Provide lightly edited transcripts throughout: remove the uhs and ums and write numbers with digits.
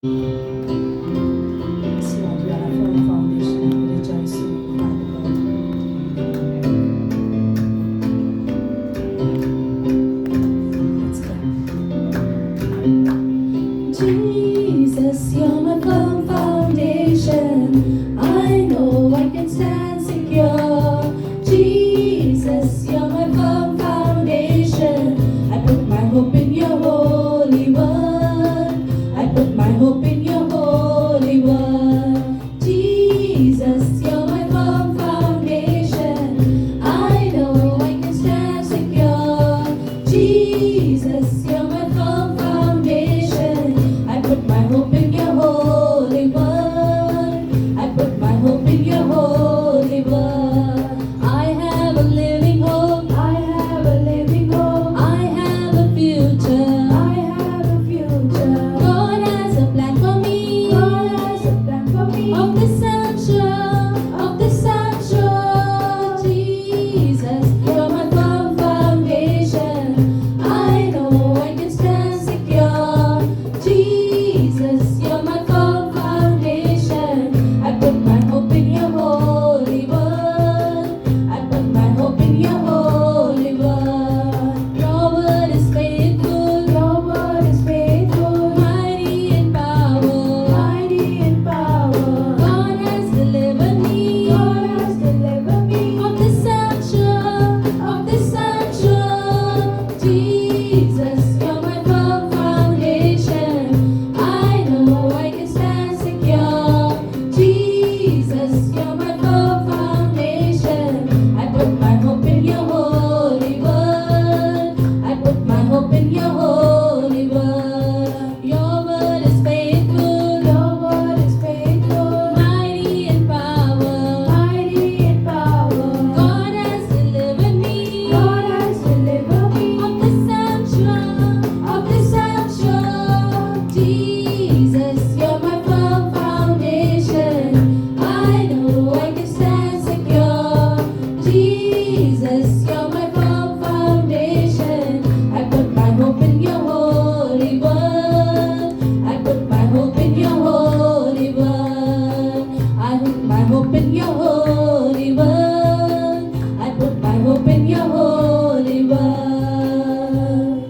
Yes, Lord, we are a firm foundation and we rejoice in you, Father God. Let's go. Jesus, you're my firm foundation. I know I can stand secure. Jesus, you're my firm foundation. I put my hope in your holy word. I put my hope in your holy word. Jesus, you're my firm foundation. I know I can stand secure. Jesus, you're my firm foundation. I put my hope in your holy word. I put my hope in your holy word. I have a living hope. I have a living hope. I have a future. I have a future. God has a plan for me. God has a plan for me. Of this I'm sure. Of this I'm sure. Jesus, you're my firm foundation. I know I can stand secure. Jesus, you're my firm foundation. I put my hope in your holy word. I put my hope in your holy word. Your word is faithful. Your word is faithful. Mighty in power. Mighty in power. God has delivered me. God has delivered me. Of this I'm sure. Of this I'm sure. Jesus, you're my firm foundation. I know I can stand secure. Jesus, you're my firm foundation. I put my hope in your holy word. I put my hope in your holy word. Your word is faithful. Your word is faithful. Mighty in power. Mighty in power. God has delivered me. God has delivered me. Of this I'm sure. Of this I'm sure. Jesus, you're my firm foundation. I know I can stand secure. Jesus, you're my firm foundation. I put my hope in your holy word. I put my hope in your holy word. I put my hope in your holy word. I put my hope in your holy word.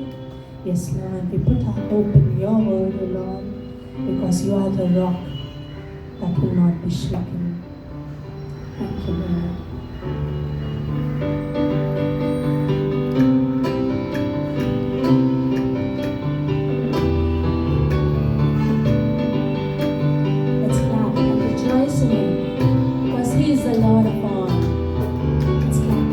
Yes, Lord, we put our hope in your word, O Lord, because you are the rock that will not be shaken. Thank you, Lord. Let's clap and rejoice in Him, because He is the Lord of all. Let's clap.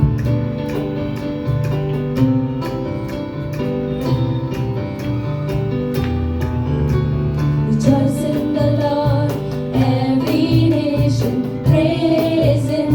Rejoice in the Lord, every nation, praise Him.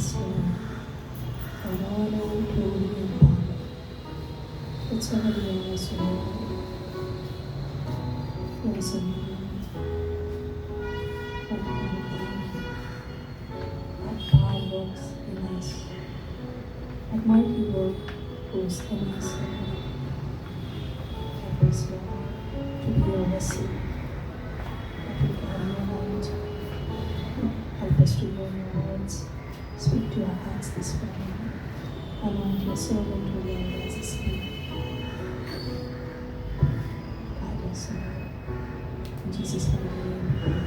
Yes, Lord. And honor and glory and power. It's already ours, Lord. Praise the Lord. That God works in us. That mighty work goes in us, Lord. Help us, Lord, to be your vessel. That we carry your light. Help us to hear your words. Speak to our hearts this morning. Anoint your servant who Lord as a speak. Guide us, Lord. In Jesus' name we pray.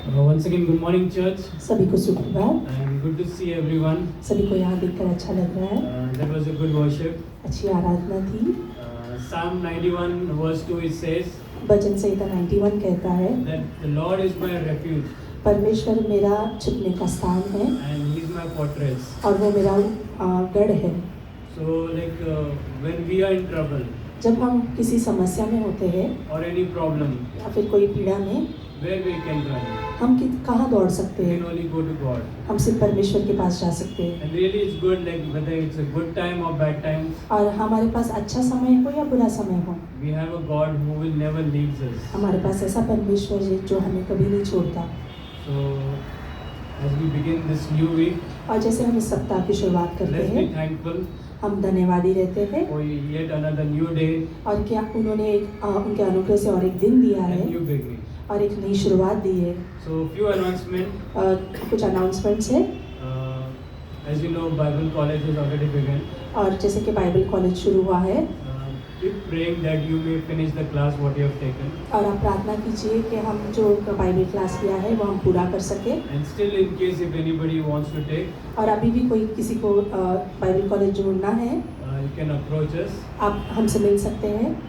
Amen. Once again, good morning, church, सभी को सुप्रभात. and good to see everyone. सभी को यहाँ देखकर अच्छा लग रहा है. That was a good worship. अच्छी आराधना थी. Psalm 91 verse 2 it says भजन संहिता 91 कहता है that the Lord is my refuge परमेश्वर मेरा छिपने का स्थान है and He is my fortress. और वो मेरा गढ़ है. So when we are in trouble जब हम किसी समस्या में होते हैं or any problem, या फिर कोई पीड़ा में, where we can run? हम कहाँ दौड़ सकते We हैं? can only go to God. हम सिर्फ परमेश्वर के पास जा सकते हैं. And really it's good, like whether it's a good time or bad times, और हमारे पास अच्छा समय हो या बुरा समय हो, we have a God who will never leave us. हमारे पास ऐसा परमेश्वर है जो हमें कभी नहीं छोड़ता. So as we begin this new week, और जैसे हम इस सप्ताह की शुरुआत करते let's हैं, be thankful हम धन्यवादी रहते हैं for yet another new day और क्या उन्होंने उनके अनुग्रह से और एक दिन दिया है and new beginning. और एक नई शुरुआत दी है. So few announcement. कुछ अनाउंसमेंट्स है. As you know, Bible college has already begun. और जैसे कि बाइबल कॉलेज शुरू हुआ है, Keep praying that you may finish the class what you have taken. और आप प्रार्थना कीजिए कि हम जो बाइबल क्लास किया है वो हम पूरा कर सके. And still, in case if anybody wants to take, और अभी भी कोई किसी को बाइबल कॉलेज जोड़ना है, you can approach us. आप हमसे मिल सकते हैं.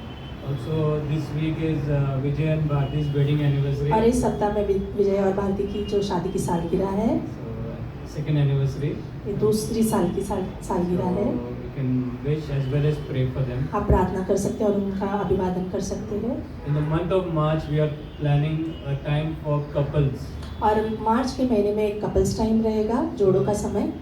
Also, this week is Vijay and Bharti's wedding anniversary. और इस सप्ताह में विजय और भारती की जो शादी की सालगिरह है, So, second anniversary. ये दूसरी साल की सालगिरह है. So, we can wish as well as pray for them. आप प्रार्थना कर सकते हैं और उनका अभिवादन कर सकते हैं. In the month of March, we are planning a time for couples. और मार्च के महीने में एक कपल्स टाइम रहेगा, जोड़ों का समय.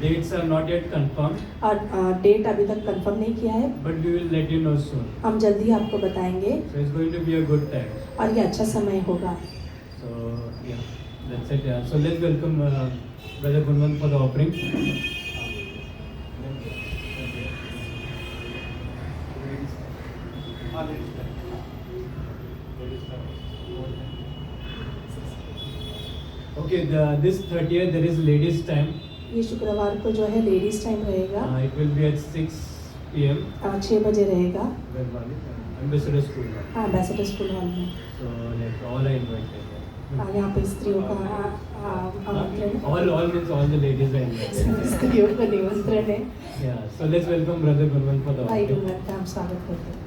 Dates are not yet confirmed, और डेट अभी तक कंफर्म नहीं किया है, but we will let you know soon. हम जल्दी आपको बताएंगे. So it's going to be a good time. और ये अच्छा समय होगा. So yeah, that's it. Yeah. So let's welcome Brother Gunwan for the offering. Okay, this 30th there is ladies time. ये शुक्रवार को जो है लेडीज टाइम रहेगा. It will be at 6 p.m. 6 बजे रहेगा. Ambassador School. हाँ, एम्बेसडर स्कूल हॉल में. So like all are invited. यहाँ पे स्त्रियों का आमंत्रण. All means all the ladies are invited. स्त्रियों का निमंत्रण है. Yeah. So let's welcome Brother Gunwan for the भाई offering. गुणवंत का हम स्वागत करते हैं.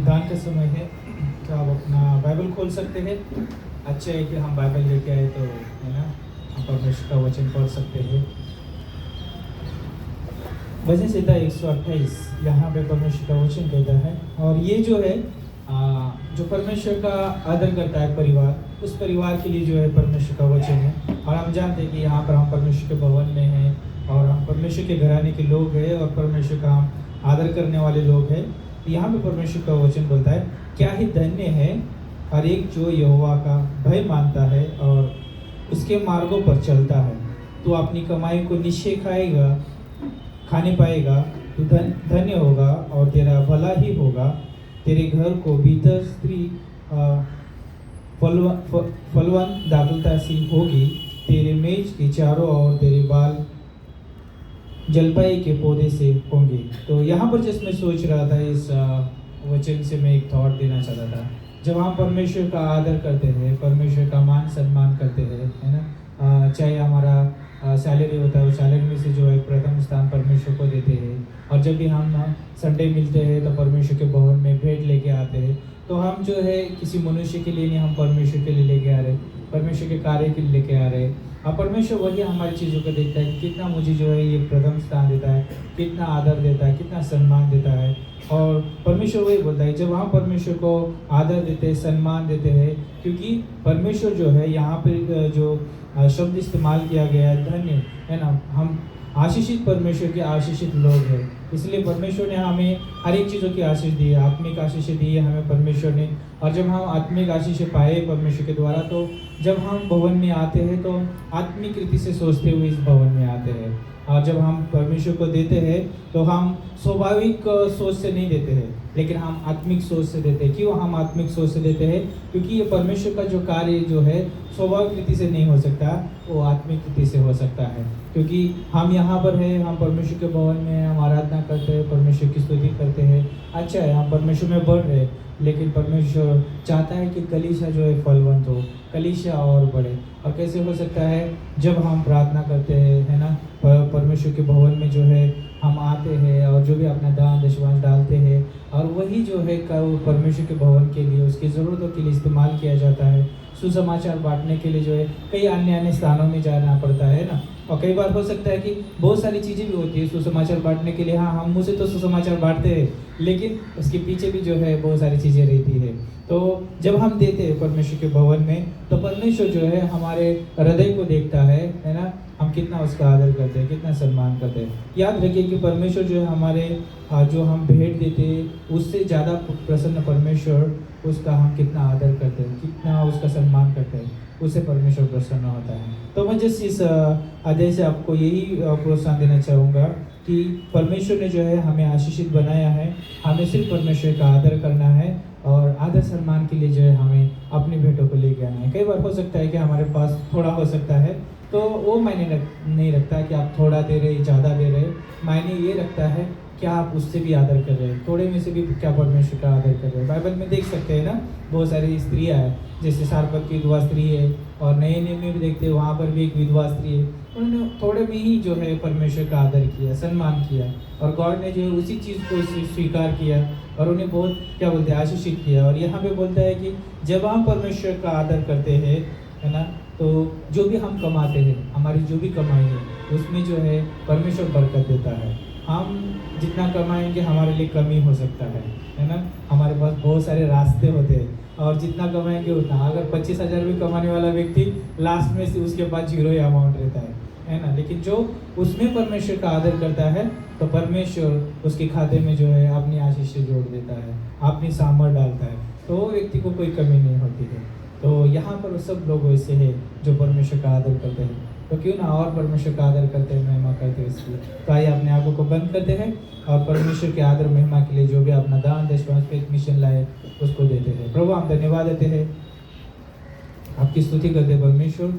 दान का समय है तो आप अपना बाइबल खोल सकते हैं. अच्छा है कि हम बाइबल लेके आए तो है ना, हम परमेश्वर का वचन पढ़ सकते हैं. भजन संहिता 128 यहाँ पे परमेश्वर का वचन कहता है. और ये जो है जो परमेश्वर का आदर करता है परिवार, उस परिवार के लिए जो है परमेश्वर का वचन है. और हम जानते हैं कि यहाँ पर हम परमेश्वर के भवन में हैं और हम परमेश्वर के घराने के लोग हैं और परमेश्वर का हम आदर करने वाले लोग हैं. यहाँ पे परमेश्वर का वचन बोलता है, क्या ही धन्य है हर एक जो यहोवा का भय मानता है और उसके मार्गों पर चलता है. तो अपनी कमाई को निश्चय खाने पाएगा, तो धन्य होगा और तेरा भला ही होगा. तेरे घर को भीतर स्त्री फलवान दाखलता सी होगी. तेरे मेज के चारों ओर तेरे बाल जलपाई के पौधे से होंगे. तो यहाँ पर जिस मैं सोच रहा था, इस वचन से मैं एक थॉट देना चाहता था. जब हम परमेश्वर का आदर करते हैं, परमेश्वर का मान सम्मान करते हैं, है ना, चाहे हमारा सैलरी होता है, उस सैलरी में से जो है प्रथम स्थान परमेश्वर को देते हैं. और जब भी हम संडे मिलते हैं तो परमेश्वर के भवन में भेंट लेके आते हैं. तो हम जो है किसी मनुष्य के लिए नहीं, हम परमेश्वर के लिए लेके आ रहे, परमेश्वर के कार्य के लिए लेके आ रहे. परमेश्वर वही हमारी चीज़ों को देखता है कि कितना मुझे जो है ये प्रथम स्थान देता है, कितना आदर देता है, कितना सम्मान देता है। और परमेश्वर वही बोलता है जब हम परमेश्वर को आदर देते हैं, सम्मान देते हैं, क्योंकि परमेश्वर जो है यहाँ पे जो शब्द इस्तेमाल किया गया है धन्य, है ना, हम आशीषित परमेश्वर के आशीषित लोग हैं। इसलिए परमेश्वर ने हमें हर एक चीज़ों की आशीष दी है, आत्मिक आशीष दी है हमें परमेश्वर ने। और जब हम आत्मिक आशीष पाए परमेश्वर के द्वारा, तो जब हम भवन में आते हैं तो आत्मिक रीति से सोचते हुए इस भवन में आते हैं। और जब हम परमेश्वर को देते हैं तो हम स्वाभाविक सोच से नहीं देते हैं, लेकिन हम आत्मिक सोच से देते हैं। क्यों हम आत्मिक सोच से देते हैं? क्योंकि ये परमेश्वर का जो कार्य जो है स्वाभाविक रीति से नहीं हो सकता, वो आत्मिक रीति से हो सकता है। क्योंकि हम यहाँ पर हैं, हम परमेश्वर के भवन में हम आराधना करते हैं, परमेश्वर की स्तुति करते हैं, अच्छा है, हम परमेश्वर में बढ़ रहे हैं। लेकिन परमेश्वर चाहता है कि कलीसिया जो है फलवंत हो, कलीसिया और बढ़े। और कैसे हो सकता है? जब हम प्रार्थना करते हैं, है ना, परमेश्वर के भवन में जो है हम आते हैं और जो भी अपना दान दशवांश डालते हैं, और वही जो है परमेश्वर के भवन के लिए, उसकी ज़रूरतों के लिए इस्तेमाल किया जाता है। सुसमाचार बांटने के लिए जो है कई अन्य स्थानों में जाना पड़ता है ना। और कई बार हो सकता है कि बहुत सारी चीज़ें भी होती है सुसमाचार बांटने के लिए। हाँ, हम मुँह से तो सुसमाचार बांटते हैं, लेकिन उसके पीछे भी जो है बहुत सारी चीज़ें रहती है। तो जब हम देते हैं परमेश्वर के भवन में, तो परमेश्वर जो है हमारे हृदय को देखता है ना, हम कितना उसका आदर करते हैं, कितना सम्मान करते हैं। याद रखिए कि परमेश्वर जो है हमारे जो हम भेंट देते हैं उससे ज़्यादा प्रसन्न परमेश्वर, उसका हम कितना आदर करते हैं, कितना उसका सम्मान करते हैं, उससे परमेश्वर प्रसन्न होता है। तो मैं जिस इस अध्याय से आपको यही प्रोत्साहन देना चाहूँगा कि परमेश्वर ने जो है हमें आशीषित बनाया है, हमें सिर्फ परमेश्वर का आदर करना है और आदर सम्मान के लिए जो है हमें अपनी भेंटों को लेके आना है। कई बार हो सकता है कि हमारे पास थोड़ा हो सकता है, तो वो मायने नहीं रखता कि आप थोड़ा दे रहे, ज़्यादा दे रहे। मायने ये रखता है क्या आप उससे भी आदर कर रहे हैं, थोड़े में से भी क्या परमेश्वर का आदर कर रहे हैं। बाइबल में देख सकते हैं ना, बहुत सारी स्त्रियाँ हैं, जैसे सारपत की विधवा स्त्री है, और नए नियम में भी देखते हैं वहाँ पर भी एक विधवा स्त्री है। उन्होंने थोड़े में ही जो है परमेश्वर का आदर किया, सम्मान किया, और गॉड ने जो है उसी चीज़ को स्वीकार किया और उन्हें बहुत क्या बोलते हैं आशीषित किया। और यहाँ पे बोलता है कि जब हम परमेश्वर का आदर करते हैं, है ना, तो जो भी हम कमाते हैं, हमारी जो भी कमाई है, उसमें जो है परमेश्वर बरकत देता है। हम जितना कमाएंगे हमारे लिए कमी हो सकता है ना। हमारे पास बहुत सारे रास्ते होते हैं, और जितना कमाएंगे उतना। अगर 25,000 भी कमाने वाला व्यक्ति लास्ट में से उसके पास 0 अमाउंट रहता है ना। लेकिन जो उसमें परमेश्वर का आदर करता है, तो परमेश्वर उसके खाते में जो है अपनी आशीष से जोड़ देता है, अपनी सामर्थ डालता है, तो वो व्यक्ति को कोई कमी नहीं होती है। तो यहाँ पर सब लोग वैसे हैं जो परमेश्वर का आदर करते हैं, तो क्यों ना और परमेश्वर का आदर करते हैं, महिमा करते हैं इसलिए। तो आइए अपने आंखों को बंद करते हैं और परमेश्वर के आदर महिमा के लिए जो भी अपना दान दशवांश फेथ मिशन लाए उसको देते हैं। प्रभु हम धन्यवाद देते हैं, आपकी स्तुति करते हैं परमेश्वर,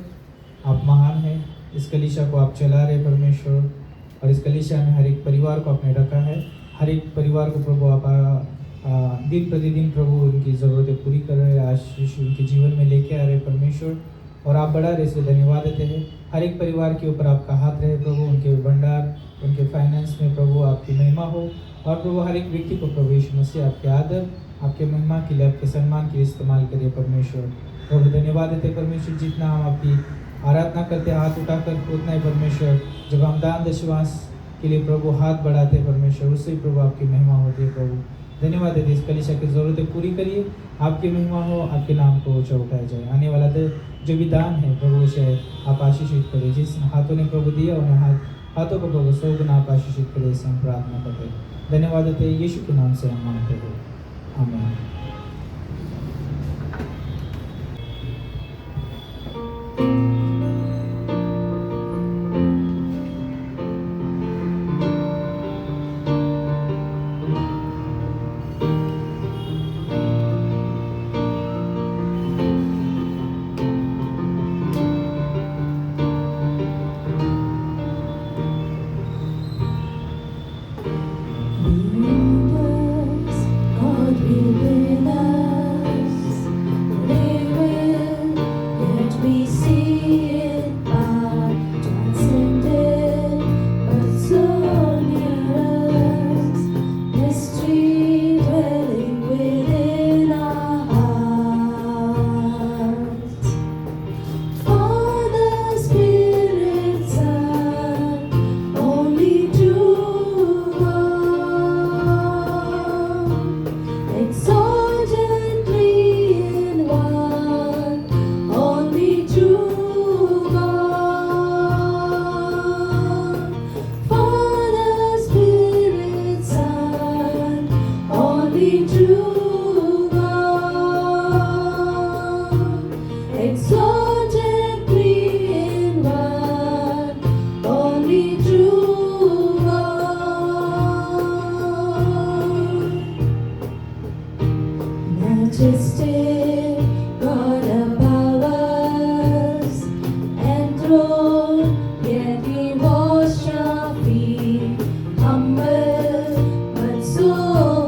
आप महान हैं। इस कलीसिया को आप चला रहे परमेश्वर, और इस कलीसिया में हर एक परिवार को आपने रखा है। हर एक परिवार को प्रभु आप दिन प्रतिदिन प्रभु उनकी ज़रूरतें पूरी कर रहे हैं, आशीष उनके जीवन में लेके आ रहे परमेश्वर, और आप बढ़ा रहे, इसलिए धन्यवाद देते हैं। हर एक परिवार के ऊपर आपका हाथ रहे प्रभु, उनके भंडार, उनके फाइनेंस में प्रभु आपकी महिमा हो। और प्रभु हर एक व्यक्ति को प्रभु यीशु मसीह आपके आदर, आपके महिमा के लिए, आपके सम्मान के लिए इस्तेमाल करिए परमेश्वर। प्रभु धन्यवाद देते परमेश्वर, जितना हम आपकी आराधना करते हाथ उठाकर, उतना ही परमेश्वर जब हम दान दशवांश के लिए प्रभु हाथ बढ़ाते परमेश्वर, उससे ही प्रभु आपकी महिमा होती है। प्रभु धन्यवाद देते, इस कलीसिया की ज़रूरतें पूरी करिए, आपकी महिमा हो, आपके नाम को ऊँचा उठाया जाए। आने वाला जो भी दान है प्रभु उसे आप आशीषित करिए। जिस हाथों ने प्रभु दिया उन्हें हाथों को प्रभु 100 गुना आप आशीषित करिए, इसे हम प्रार्थना करते हैं। धन्यवाद देते हैं, यीशु के नाम से हम मांगते हैं, आमीन। God will true God. Majestic God above us and throne, yet He washed our feet. Humble but so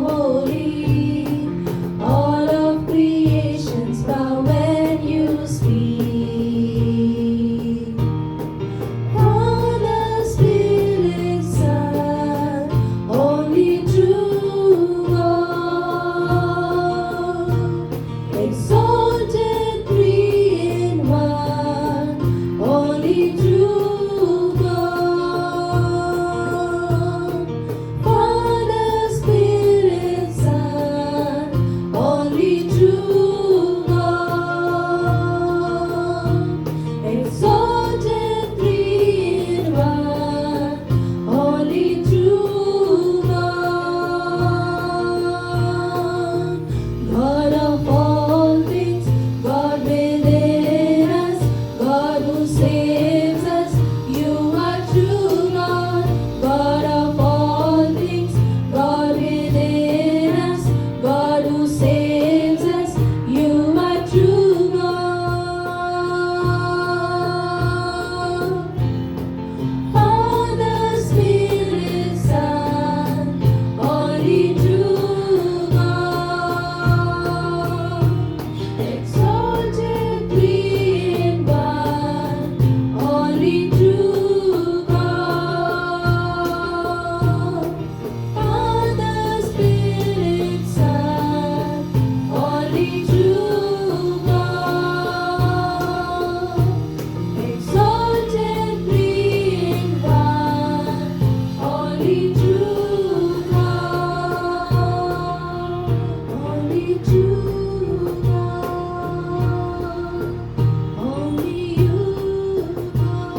holy, all of creations bow when you speak. Father, Spirit, Son, only true God, exalted three in one, only true God. Father, Spirit, Son, only true God, exalted three in one, only true God. God of all things, God within us, God who saves us, you are true God. God of all things, God within us, God who saves us, you are true God. Father, Spirit, Son, only true God, exalted three in one, only true God. Father, Spirit, Son, only true God, exalted three in one, only true God, only true God, only you God.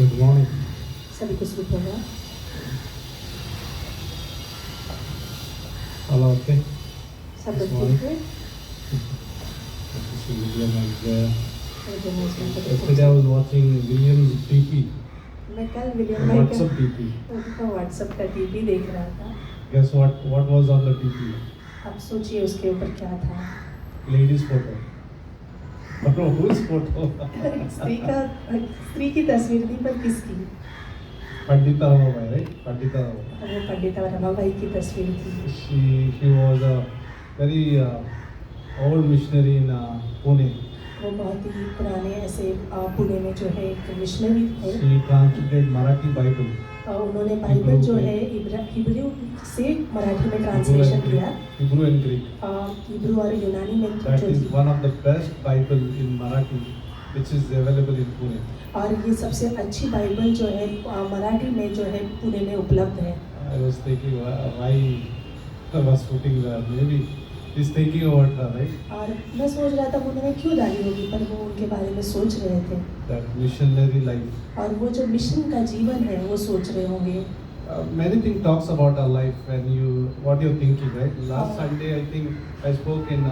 Good morning. सभी को शुभ होगा। All okay? सब This लोग morning. ठीक है? Good to see William and और जो मैं इसमें पढ़ी yesterday I was watching William's DP, मैं कल विलियम भाई WhatsApp DP. का व्हाट्सएप का टीवी देख रहा था। Guess what was on the DP? अब सोचिए उसके ऊपर क्या था। Lady's photo. No, whose photo? स्त्री की तस्वीर थी, पर किसकी? Pandita Ramabai, right? Pandita Ramabai. वो पंडित रमाबाई की तस्वीर थी। She was a very old missionary in Pune. वो बहुत ही पुराने ऐसे पुणे में जो है एक मिशनरी थे। She translated Marathi Bible. उन्होंने बाइबल जो है हिब्रू से मराठी में ट्रांसलेशन किया। Hebrew and Greek. हिब्रू और यूनानी में That जो is थी। one of the best Bible in Marathi, which is available in Pune. और ये सबसे अच्छी बाइबल जो है मराठी में जो है पुणे में उपलब्ध है। I was thinking why I was putting that. Maybe he's thinking about her, right? और मैं सोच रहा था वो उन्होंने क्यों डाली होगी, पर वो उनके बारे में सोच रहे थे। That missionary life. और वो जो मिशन का जीवन है वो सोच रहे होंगे। Many things talks about our life when what you're thinking, right? Last Sunday I think I spoke in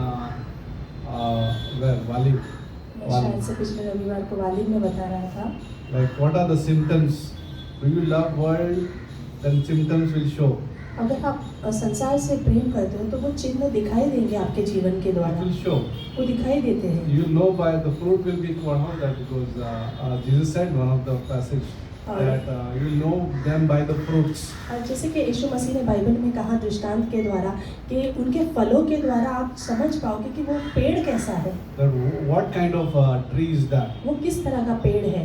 where Wali. मैं शायद से पिछले रविवार को वाली में बता रहा था। Like what are the symptoms? Do you love world? Then symptoms will show. अगर आप संसार से प्रेम करते हो तो वो चिन्ह दिखाई देंगे आपके जीवन के It द्वारा, will show. वो दिखाई देते हैं। You know by the fruit will be one of that because Jesus said one of the passage that you know them by the fruits. और जैसे कि यीशु मसीह ने बाइबल में कहा दृष्टांत के द्वारा कि उनके फलों के द्वारा आप समझ पाओगे कि वो पेड़ कैसा है, That what kind of tree is that? वो किस तरह का पेड़ है।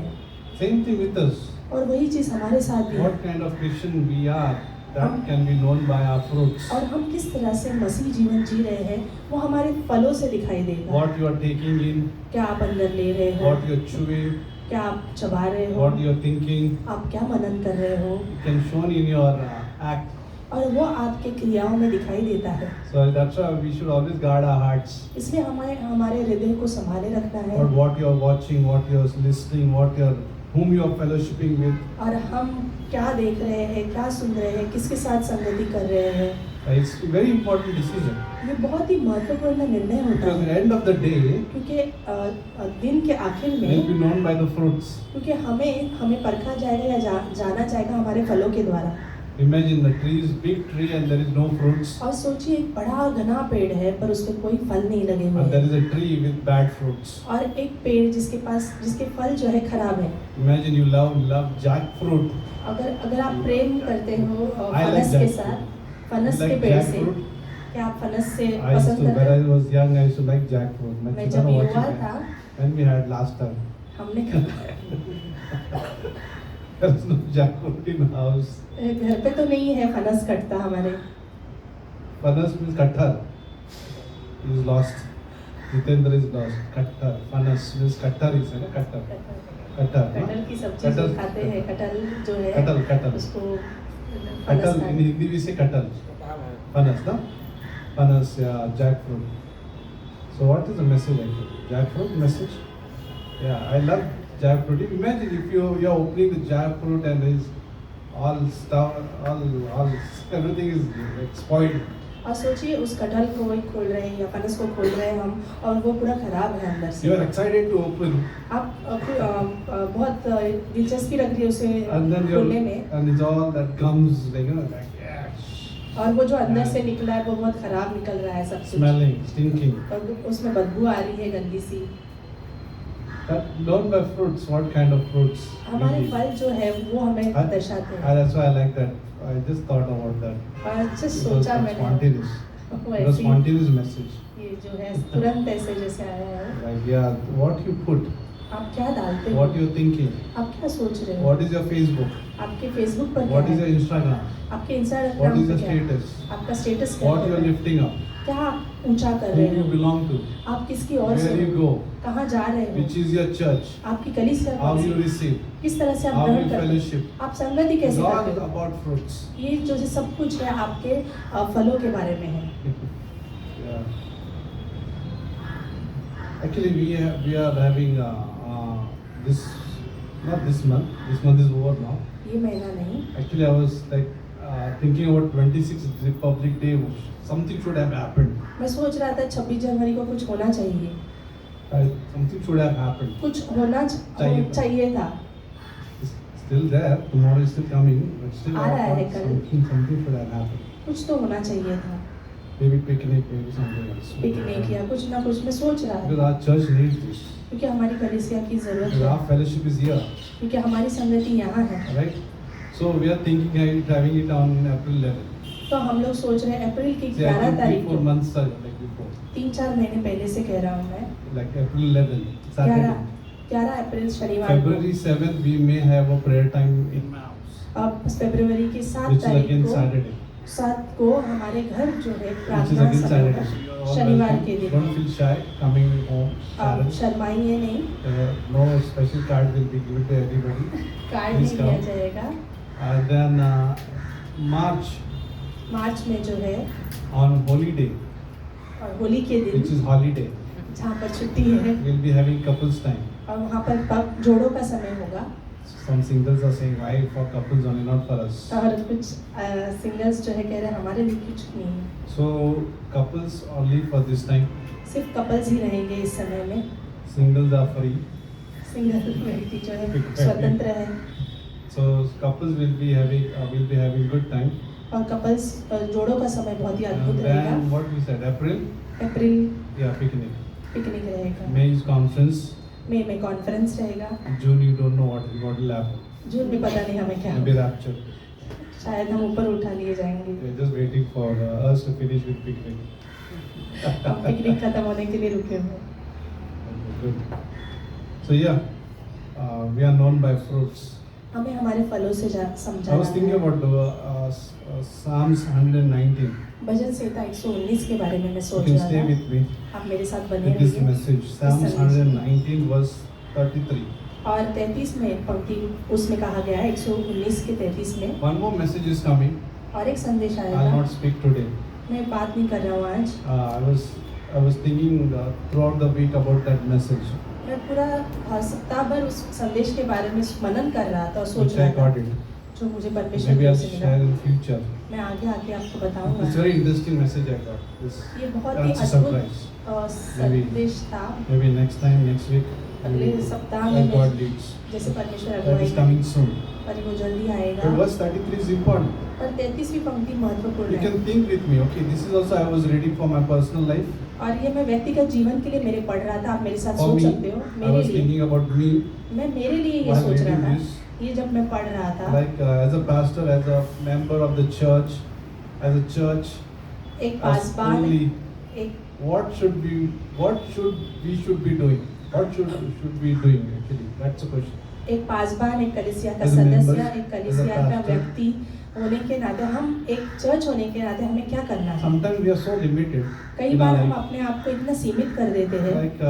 Same thing with us. और वही चीज़ हमारे साथ भी है। What kind of Christian we are, that can be known by our fruits. और हम किस तरह से मसीह जीवन जी रहे हैं वो हमारे फलों से दिखाई देगा। What you are taking in, क्या आप अंदर ले रहे हो, what you are chewing, क्या आप चबा रहे हो, what you are thinking, आप क्या मनन कर रहे हो, it can shown in your act. और वो आपके क्रियाओं में दिखाई देता है। So that's why we should always guard our hearts. इसलिए हमें हमारे हृदय को संभाले रखना है। Or what you are watching, what you are listening, whom you are fellowshipping with. और हम क्या देख रहे हैं, क्या सुन रहे हैं, किसके साथ संगति कर रहे हैं। It's a very important decision. ये बहुत ही महत्वपूर्ण निर्णय होता Because at है, the end of the day, क्योंकि दिन के आखिर we'll be में, known by the fruits. क्योंकि हमें परखा जाएगा या जाना जाएगा हमारे फलों के द्वारा। Imagine the tree is big tree and there is no fruits, और सोचिए एक बड़ा घना पेड़ है पर उसमें कोई फल नहीं लगे हुए and there हैं, is a tree with bad fruits. और एक पेड़ जिसके फल जो है खराब है। Imagine you love jackfruit. अगर आप प्रेम करते हो I like फनस के jackfruit. साथ, फनस You के like पेड़ से, jackfruit? क्या आप फनस से I used पसंद to, when करते I हैं? was young, I used to like jackfruit. मैं जब युवा था, When we had last time, हमने there was no jackfruit in the house. घर पे तो नहीं है फनस कटता हमारे। Panas means kattar. He is lost. Jitendra is lost. Kattar. Panas means kattar is na kattar. Kattar. कटहल की सब्जी जो खाते हैं, कटहल जो है कटहल उसको फनस Kattal in खाते Hindi we say kattal. Panas, na? Panas, yeah, jackfruit. So what is the message actually? Jackfruit message? Yeah, I love jackfruit. Imagine if you're opening the jackfruit and there is all stuff, all everything is like spoiled. और सोचिए उस कटहल को वही खोल रहे हैं या फनस को खोल रहे हैं हम, और वो पूरा खराब है अंदर से। You are excited to open, आप बहुत दिलचस्पी रख रही है उसे and then खोलने में, and it's all that comes like like yeah, और वो जो अंदर से निकला है वो बहुत खराब निकल रहा है सब कुछ, smelling, stinking. और उसमें बदबू आ रही है गंदी सी। That learn by fruits. What kind of fruits? हमारे you eat. फल जो है वो हमें I- दर्शाते हैं। That's why I like that. I just thought about that. और अच्छे Because सोचा it's मैंने, spontaneous. वो It was ऐसे ही- spontaneous message. ये जो है तुरंत ऐसे जैसे आया है। Like yeah, what you put, आप क्या डालते हो, what you're thinking, आप क्या सोच रहे हो, what is your Facebook, आपके फेसबुक पर what क्या is your है, Instagram, आपके what इंस्टाग्राम is पर your क्या है, status, आपका स्टेटस क्या what you're है, lifting up, क्या आप ऊंचा कर who रहे you हो, belong to, आप किसकी ओर से where you हो, go, कहाँ जा रहे which हो, is your church, आपकी कलीसिया how कौन you सी, receive, किस तरह से आप how ग्रहण you करते fellowship. हो, आप संगति It's कैसे all करते हो, about fruits. ये जो है सब कुछ है आपके फलों के बारे में है। Yeah. Actually, we are having this, not this month. This month is over now. ये महीना नहीं, Actually, I was like thinking about 26th Republic Day. Something should have happened. मैं सोच रहा था 26 जनवरी को कुछ होना चाहिए, Something should have happened. कुछ होना चाहिए था। It's still there. Tomorrow is still coming, but still आ रहा है कल। something should have happened. कुछ तो होना चाहिए था, Maybe picnic, maybe something else. Picnic या कुछ ना कुछ, मैं सोच रहा Because था, our church needs this. क्योंकि हमारी कलीसिया की जरूरत Because है, our fellowship is here, क्योंकि हमारी संगति यहाँ है। right? So we are thinking of having it on April 11. तो हम लोग सोच रहे हैं अप्रैल की See, I 11 think तारीख 3-4 को, months like before, 3-4 महीने पहले से कह रहा हूँ मैं, like April 11, Saturday. 11 अप्रैल शनिवार को, February 7th, we may have a prayer time in my house, अब फरवरी की 7 which is तारीख again को, Saturday. 7 को हमारे घर जो है Which is प्रार्थना again सभा Saturday. होगा, So you are all शनिवार welcome. के दिन। Don't feel shy coming home. आप Saturday. शर्माइए नहीं, No special card will be given to everybody. Card Please नहीं दिया come. जाएगा। And then March मार्च में जो है on Holy Day, और होली के which दिन is holiday, जहाँ पर छुट्टी है we'll be having couples time. और वहाँ पर जोड़ों का समय होगा, Some singles are saying why for couples only, not for us. और कुछ सिंगल्स जो है कह रहे हैं हमारे लिए कुछ नहीं है, So couples only for this time. सिर्फ कपल्स ही रहेंगे इस समय में, Singles are free. सिंगल व्यक्ति जो है स्वतंत्र है, So couples will be having good time. और कपल्स जोड़ों का समय बहुत ही And अद्भुत then रहेगा। what we said, April, April yeah, picnic. Picnic रहेगा, May is conference. मई में कॉन्फ्रेंस रहेगा, June you don't know what will happen. जून में पता नहीं हमें क्या Maybe होगा, rapture. शायद हम ऊपर उठा लिए जाएंगे, We're just waiting for us to finish with picnic. हम पिकनिक खत्म होने के लिए रुके हुए हैं। Good. So yeah, we are known by fruits. हमें हमारे फलों से I समझा was thinking about Psalms 119. भजन संहिता 119 के बारे में मैं You सोच can रहा stay था, with me आप मेरे साथ बने with this रहिए। message. Psalms 119 verse 33. और 33 में पंक्ति उसमें कहा गया है, 119 के 33 में, One more message is coming. और एक संदेश I'll आएगा। not speak today. मैं बात नहीं कर रहा हूँ आज, I was thinking throughout the week about that message, मैं पूरा सप्ताह भर उस संदेश के बारे में मनन कर रहा था और सोच which I रहा got था, it. जो मुझे परमेश्वर Maybe की ओर I'll से share मिला। in future. मैं आगे आके आपको It's बताऊंगा। very interesting message I got. This ये बहुत ही that's a अद्भुत surprise. संदेश था। Maybe next time, next week, अगले सप्ताह as में God leads. जैसे परमेश्वर That अगुवाई is coming soon. और वो जल्दी आएगा। But verse 33 is important. और 33वीं पंक्ति महत्वपूर्ण You है। can think with me. Okay, this is also I was reading for my personal life. और ये मैं व्यक्तिगत जीवन के लिए मेरे पढ़ रहा था, आप मेरे साथ For सोच me, सकते हो। I मेरे was लिए thinking about me. मैं मेरे लिए ये While सोच रहा reading था। this, ये जब मैं पढ़ रहा था, like as a pastor, as a member of the church, as a church, एक as पासबान, holy, एक what should we should be doing? What should we doing actually? That's the question. एक पासबान, एक कलीसिया का As a member, सदस्य, एक as a कलीसिया का pastor. व्यक्ति होने के नाते, हम एक चर्च होने के नाते हमें क्या करना है? Sometimes we are so limited. कई in बार our हम life. अपने आप को इतना सीमित कर देते हैं। Like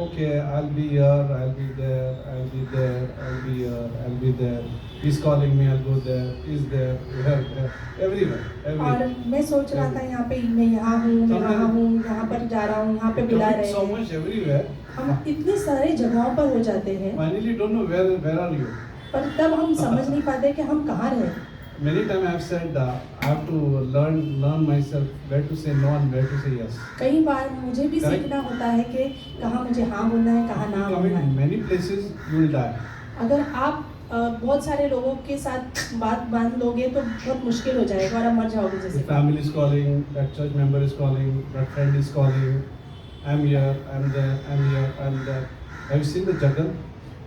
okay, I'll be here, I'll be there, I'll be there, I'll be here, I'll be there. He's calling me, I'll go there. He's there, here, everywhere, और everywhere. मैं सोच रहा था यहाँ पे, मैं यहाँ हूँ, मैं वहाँ हूँ, यहाँ पर जा रहा हूँ, यहाँ पे बुला Commit रहे so हैं। much everywhere. हम इतने सारे जगहों पर हो जाते हैं, Finally, don't know where are you. पर तब हम समझ नहीं पाते कि हम कहाँ रहे। Many times I have said I have to learn myself where to say no and where to say yes. कई बार मुझे भी Correct. सीखना होता है कि कहाँ मुझे हाँ बोलना है, कहाँ ना Commit बोलना है। many places, you will die. अगर आप बहुत सारे लोगों के साथ बात बांध लोगे तो बहुत मुश्किल हो जाएगा और आप मर जाओगे The जैसे। family is calling, that church member is calling, that friend is calling. I'm here, I'm there, I'm here, I'm there. Have you seen the juggle?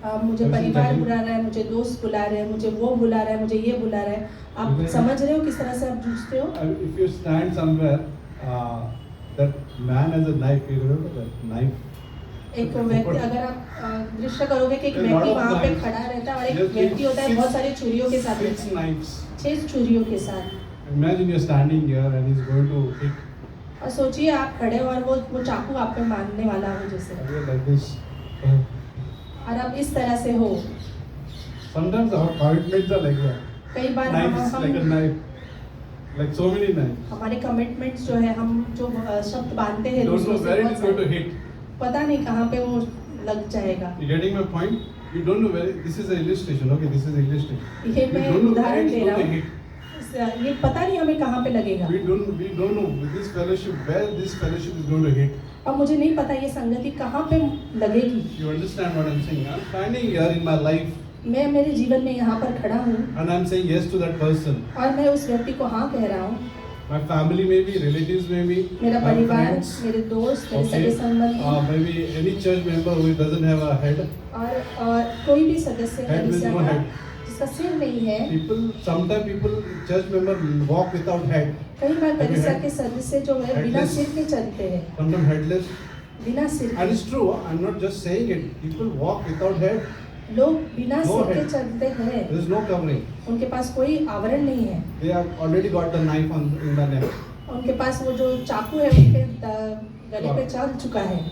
मुझे Have you seen परिवार juggling? बुला रहा है, मुझे दोस्त बुला रहे हैं, मुझे वो बुला रहा है, मुझे ये बुला रहा है। आप Because- समझ रहे हो किस तरह से आप जूझते हो? If you stand somewhere, that man has a knife. You remember that knife? एक व्यक्ति, अगर आप दृश्य करोगे कि एक A lot व्यक्ति of वहाँ पे knives. खड़ा रहता है और एक Yes, व्यक्ति होता है six- बहुत सारी छुरियों के साथ, 6 knives. 6 छुरियों के साथ। Imagine you're standing here and he's going to hit. और सोचिए आप खड़े हो और वो चाकू आप पे मारने वाला हो जैसे, You're like this. और आप इस तरह से हो। Sometimes our commitments are like that. कई बार Knives like a knife. Like so many knives. हमारे कमिटमेंट्स जो है, हम जो शब्द बांधते हैं You don't दूसरों know से, where it बहुत is going to सारे, hit. पता नहीं कहाँ पे वो लग जाएगा। You getting my point? You don't know where. This is an illustration. Okay, this is an illustration. ये You मैं don't know where उदाहरण it's दे going रहा to हूँ। hit. ये पता नहीं हमें कहाँ पे लगेगा, We don't know with this fellowship where this fellowship is going to hit. और मुझे नहीं पता ये संगति कहाँ पे लगेगी। You understand what I'm saying? I'm standing here in my life मैं मेरे जीवन में यहाँ पर खड़ा हूँ and I'm saying yes to that person. और मैं उस व्यक्ति को हाँ कह रहा हूँ। My family maybe, relatives maybe, मेरा my परिवार, friends, मेरे दोस्त, मेरे okay, सगे संबंधी maybe any church member who doesn't have a head. और कोई भी सदस्य Head with कलीसिया no का head. जिसका सिर नहीं है। Sometimes people, church member walk without head. कई बार Have you कलीसिया heard? के सदस्य जो है बिना Headless. सिर के चलते हैं, Sometimes headless. बिना सिर And के। it's true, I'm not just saying it. People walk without head. लोग बिना No सिर के head. चलते हैं, There is no covering. उनके पास कोई आवरण नहीं है, They have already got the knife in the neck. उनके पास वो जो चाकू है उनके गले पे चल चुका है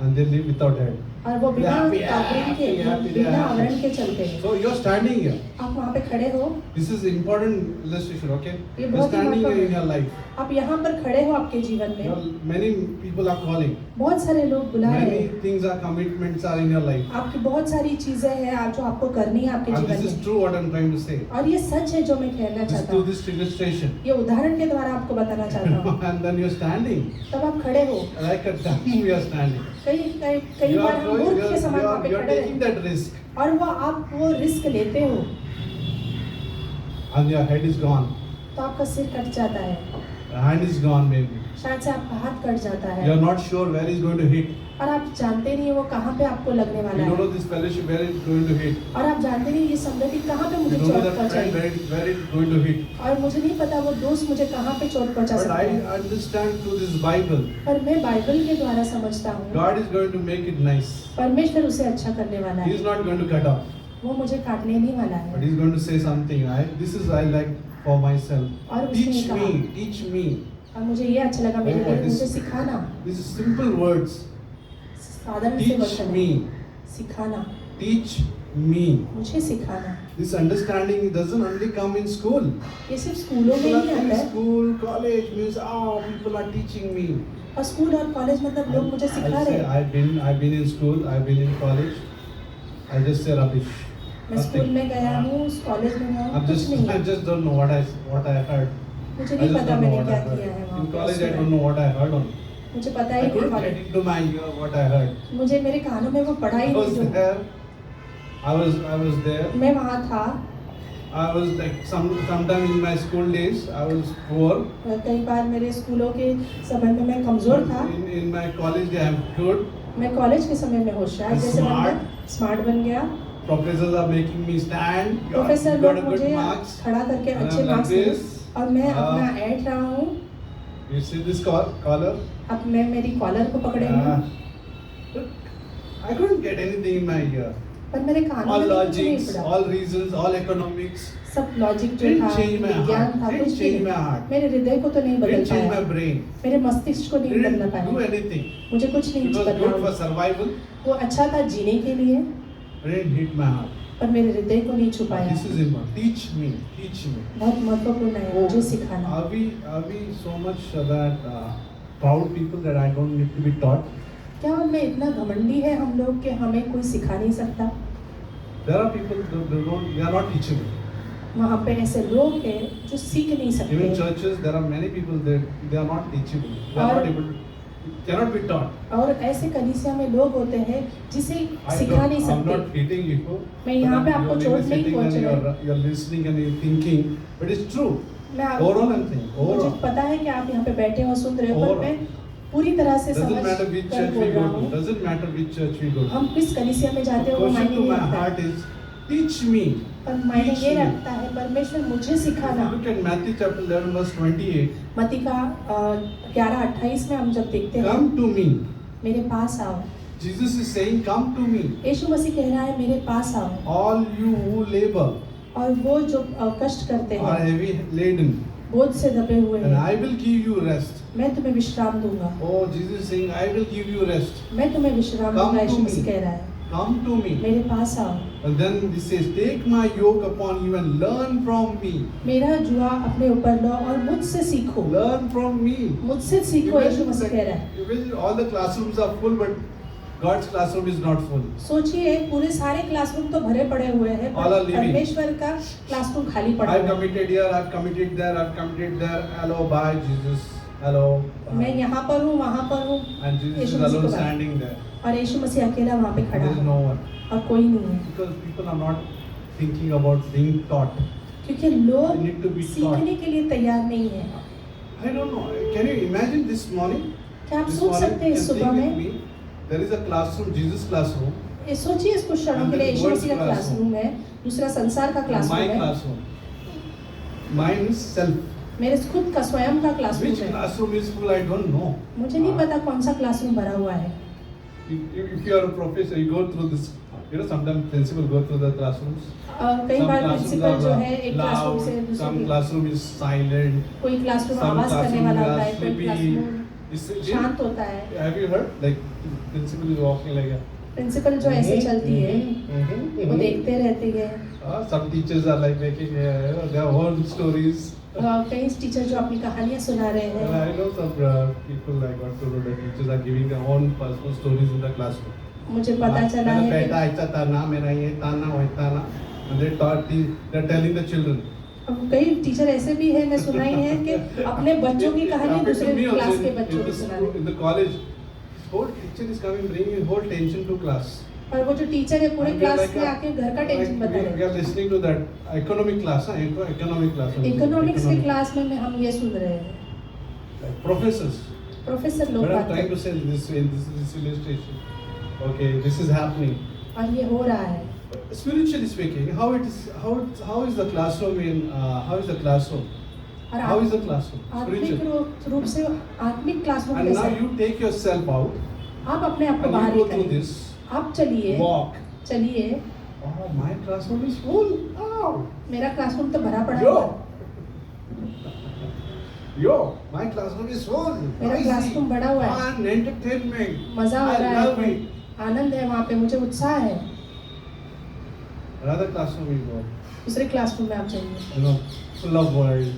And they live without head. और वो बिना Happy, आवरण के, happy, बिना happy. आवरण के चलते हैं। So you're standing here. आप वहाँ पे खड़े हो, This is important illustration, okay? ये You're बहुत ही standing here in महत्वपूर्ण your life. आप यहाँ पर खड़े हो आपके जीवन में, Many people are calling. बहुत सारे लोग बुला रहे Many हैं, things are commitments are in your life. आपकी बहुत सारी चीजें हैं जो आपको करनी है आपके And जीवन this is में, true what I'm trying to say. और ये सच है जो मैं कहना Just चाहता do हूँ। this illustration. ये उदाहरण के द्वारा आपको बताना चाहता हूँ। And then you're standing. तब आप खड़े हो, Like a dumb we are standing. कई You बार are हम going, मूर्ख के समान वहाँ पे you're खड़े taking रहते that risk. हैं और वो आप वो रिस्क लेते हो And your head is gone. तो आपका सिर कट जाता है, Your hand is gone maybe. शायद से आपका हाथ कट जाता है You're not sure where he's going to hit. और आप जानते नहीं है वो कहाँ पे आपको लगने You वाला don't know है, this fellowship where it's going to hit. और आप जानते नहीं ये संगति कहाँ पे You मुझे don't know चोट that friend पहुँचाएगी, where it's going to hit. और मुझे नहीं पता वो दोस्त मुझे कहाँ पे चोट पहुँचा But सकता I है। understand through this Bible, पर मैं बाइबल के द्वारा समझता हूँ God is going to make it nice. परमेश्वर उसे अच्छा करने वाला He's है, not going to cut off, वो मुझे काटने नहीं वाला but है। He's going to say something. This is I like for myself. और उसने Teach कहा, me, teach me. और मुझे ये अच्छा लगा मेरे Oh, लिए, this- मुझे सिखाना, These are simple words. साधारण से Teach वचन है, me, सिखाना, teach me. मुझे सिखाना। This understanding doesn't only come in school. ये सिर्फ स्कूलों में People नहीं are आता in है, school, college means people are teaching me. और स्कूल और कॉलेज मतलब लोग मुझे सिखा I'll रहे say हैं। I've been in school, I've been in college. I just say rubbish. मैं स्कूल में गया हूँ, कॉलेज में गया हूँ, कुछ नहीं I है। just don't know what I heard. मुझे I नहीं just पता don't know मैंने what I क्या heard. किया है वहाँ In पे college, उस I समय। don't know what I heard on. मुझे पता I ही नहीं couldn't get college, into my ear what I heard. मुझे मेरे कानों में वो पड़ा ही I नहीं was जो there. I was there. मैं वहाँ था। I was like sometime in my school days. I was poor. कई बार मेरे स्कूलों के समय में मैं कमज़ोर था। In my college, I am good. मैं कॉलेज के समय में होशियार जैसे बन गया, स्मार्ट बन गया। Professors are making me stand. Professor You got लोग a good मुझे marks. खड़ा करके And अच्छे I'm like marks they this. और मैं हाँ। अपना ऐड रहा हूँ। You see this collar? अब मैं मेरी कॉलर को पकड़े हूँ, I couldn't get anything in my ear. पर मेरे कानों All में कुछ नहीं logics, पड़ा। all reasons, all economics. सब लॉजिक जो Didn't था, change my विज्ञान heart. था, Didn't कुछ भी change my नहीं। heart. मेरे हृदय को तो नहीं बदल Didn't change my पाया, brain. मेरे मस्तिष्क को नहीं बदलना Didn't do पाया, anything. मुझे कुछ नहीं It was good for बदला। survival. वो अच्छा था जीने के लिए, Didn't hit my heart. पर मेरे हृदय को नहीं छुपाया। This is important. Teach me. Teach me. बहुत महत्वपूर्ण है मुझे सिखाना। Are we so much that proud people that I don't need to be taught? क्या हमें इतना घमंडी है हम लोग कि हमें कोई सिखा नहीं सकता? There are people they are not teachable. वहाँ पे ऐसे लोग हैं जो सीख नहीं Even सकते, churches, there are many people they are not teachable. They are और- not able to, cannot be taught. और ऐसे कलीसिया में लोग होते हैं जिसे I सिखा नहीं I'm not सकते। hitting you. मैं यहाँ पे आपको You're चोट नहीं sitting पहुँच and रही। you're listening and you're thinking, but it's true. मैं आप- Overall, I'm saying मुझे overall. पता है कि आप यहाँ पे बैठे हो सुन रहे हो, पर Overall. मैं पूरी तरह से Doesn't समझ matter which कर church बोल we go रहा to. हूँ। Doesn't matter which church we go to. हम किस कलीसिया में जाते The हो वो question मायने to नहीं my रखता heart है, is, teach me. पर मायने teach ये me. रखता है परमेश्वर मुझे If सिखाना। you look at Matthew chapter 11 verse 28, मत्ती का 11:28 में हम जब देखते हैं, come to me. मेरे पास आओ। Jesus is saying, come to me. यीशु मसीह कह रहा है मेरे पास आओ, All you who labor और वो जो कष्ट करते are हैं, heavy laden, बोझ से दबे हुए and हैं, I will give you rest. मैं तुम्हें विश्राम दूंगा। Oh, Jesus is saying, I will give you rest. मैं तुम्हें विश्राम Come दूंगा, to यीशु me. मसीह कह रहा है Come to me. मेरे पास आओ। And then he says, take my yoke upon you and learn from me. मेरा जुआ अपने ऊपर लो और मुझसे सीखो। Learn from me. मुझसे सीखो, यीशु मसीह कह रहा है। Imagine all the classrooms are full, but God's classroom is not full. सोचिए पूरे सारे क्लासरूम तो भरे पड़े हुए हैं, All are पर leaving. परमेश्वर का क्लासरूम खाली पड़ा I've हुआ है। committed here, I've committed there, I've committed there. Hello, bye, Jesus. Hello. मैं यहाँ पर हूँ, वहाँ पर हूँ, And Jesus Yeshu is Masih alone को बात। standing there. और यीशु मसीह अकेला वहाँ पे खड़ा There is है no one. और कोई नहीं है, Because people are not thinking about being taught. क्योंकि They लोग need to be सीखने taught. के लिए तैयार नहीं है। I don't know. Can you imagine this morning? क्या आप This सोच morning, सकते हैं you इस can सुबह think में? with me. There is a classroom, Jesus classroom, ये सोचिए इस कुछ क्षणों And के लिए then यीशु world's मसीह का classroom. क्लासरूम है, दूसरा संसार का and क्लासरूम my है, classroom. Mine is self. मेरे खुद का स्वयं का क्लासरूम Which है। classroom is full? I don't know. मुझे नहीं पता कौन सा क्लासरूम भरा हुआ है। If you are a professor, you go through this. You know, sometimes principal go through the classrooms. कई Some बार classrooms प्रिंसिपल जो are है एक क्लासरूम loud. से Some दूसरे, classroom is silent. कोई क्लासरूम Some आवाज करने classroom वाला are होता है, कोई sleepy. क्लासरूम शांत होता है। Have you heard? Like principal is walking like that. Principal जो ऐसे चलती है, वो Mhm. देखते रहती है। Some teachers are like making their own stories. कई टीचर जो अपनी कहानियां सुना रहे And हैं। I know some people I got to know that teachers are giving their own personal stories in the classroom. मुझे पता चला मेरा है बेटा कि ऐसा था ना, मेरा ये था ना, वो था ना. And they taught they're telling the children. अब कई टीचर ऐसे भी हैं, मैं सुना ही है कि अपने बच्चों की कहानी Happened to दूसरे me also क्लास के in बच्चों the को सुना school, रहे in the college. Whole teacher is coming bringing whole tension to class. और वो जो टीचर है पूरे And we are class like में आके घर का टेंशन बता we रहे are listening to that economic class, economic class. हैं। इकोनॉमिक्स के क्लास में हम ये सुन रहे हैं, Like professors. प्रोफेसर लोग But I'm बात trying कर to say this illustration. Okay, this is happening. और ये हो रहा है। Spiritually speaking, how is the classroom in how is the classroom? और How is the classroom? आत्मिक Spiritual. रूप से आत्मिक क्लासरूम And now कैसे? you take yourself out आप अपने आप को and बाहर you go through निकालिए, this आप चलिए, walk. चलिए, Oh, my classroom is full. Oh, मेरा क्लासरूम तो भरा पड़ा yo, हुआ है, yo, my classroom is full. मेरा Noisy, क्लासरूम बड़ा हुआ है, fun, entertainment. मजा आ I रहा love है, it. आनंद है वहाँ पे, मुझे उत्साह है। Another classroom you go. दूसरे क्लासरूम में आप जाइए, You know, full of world,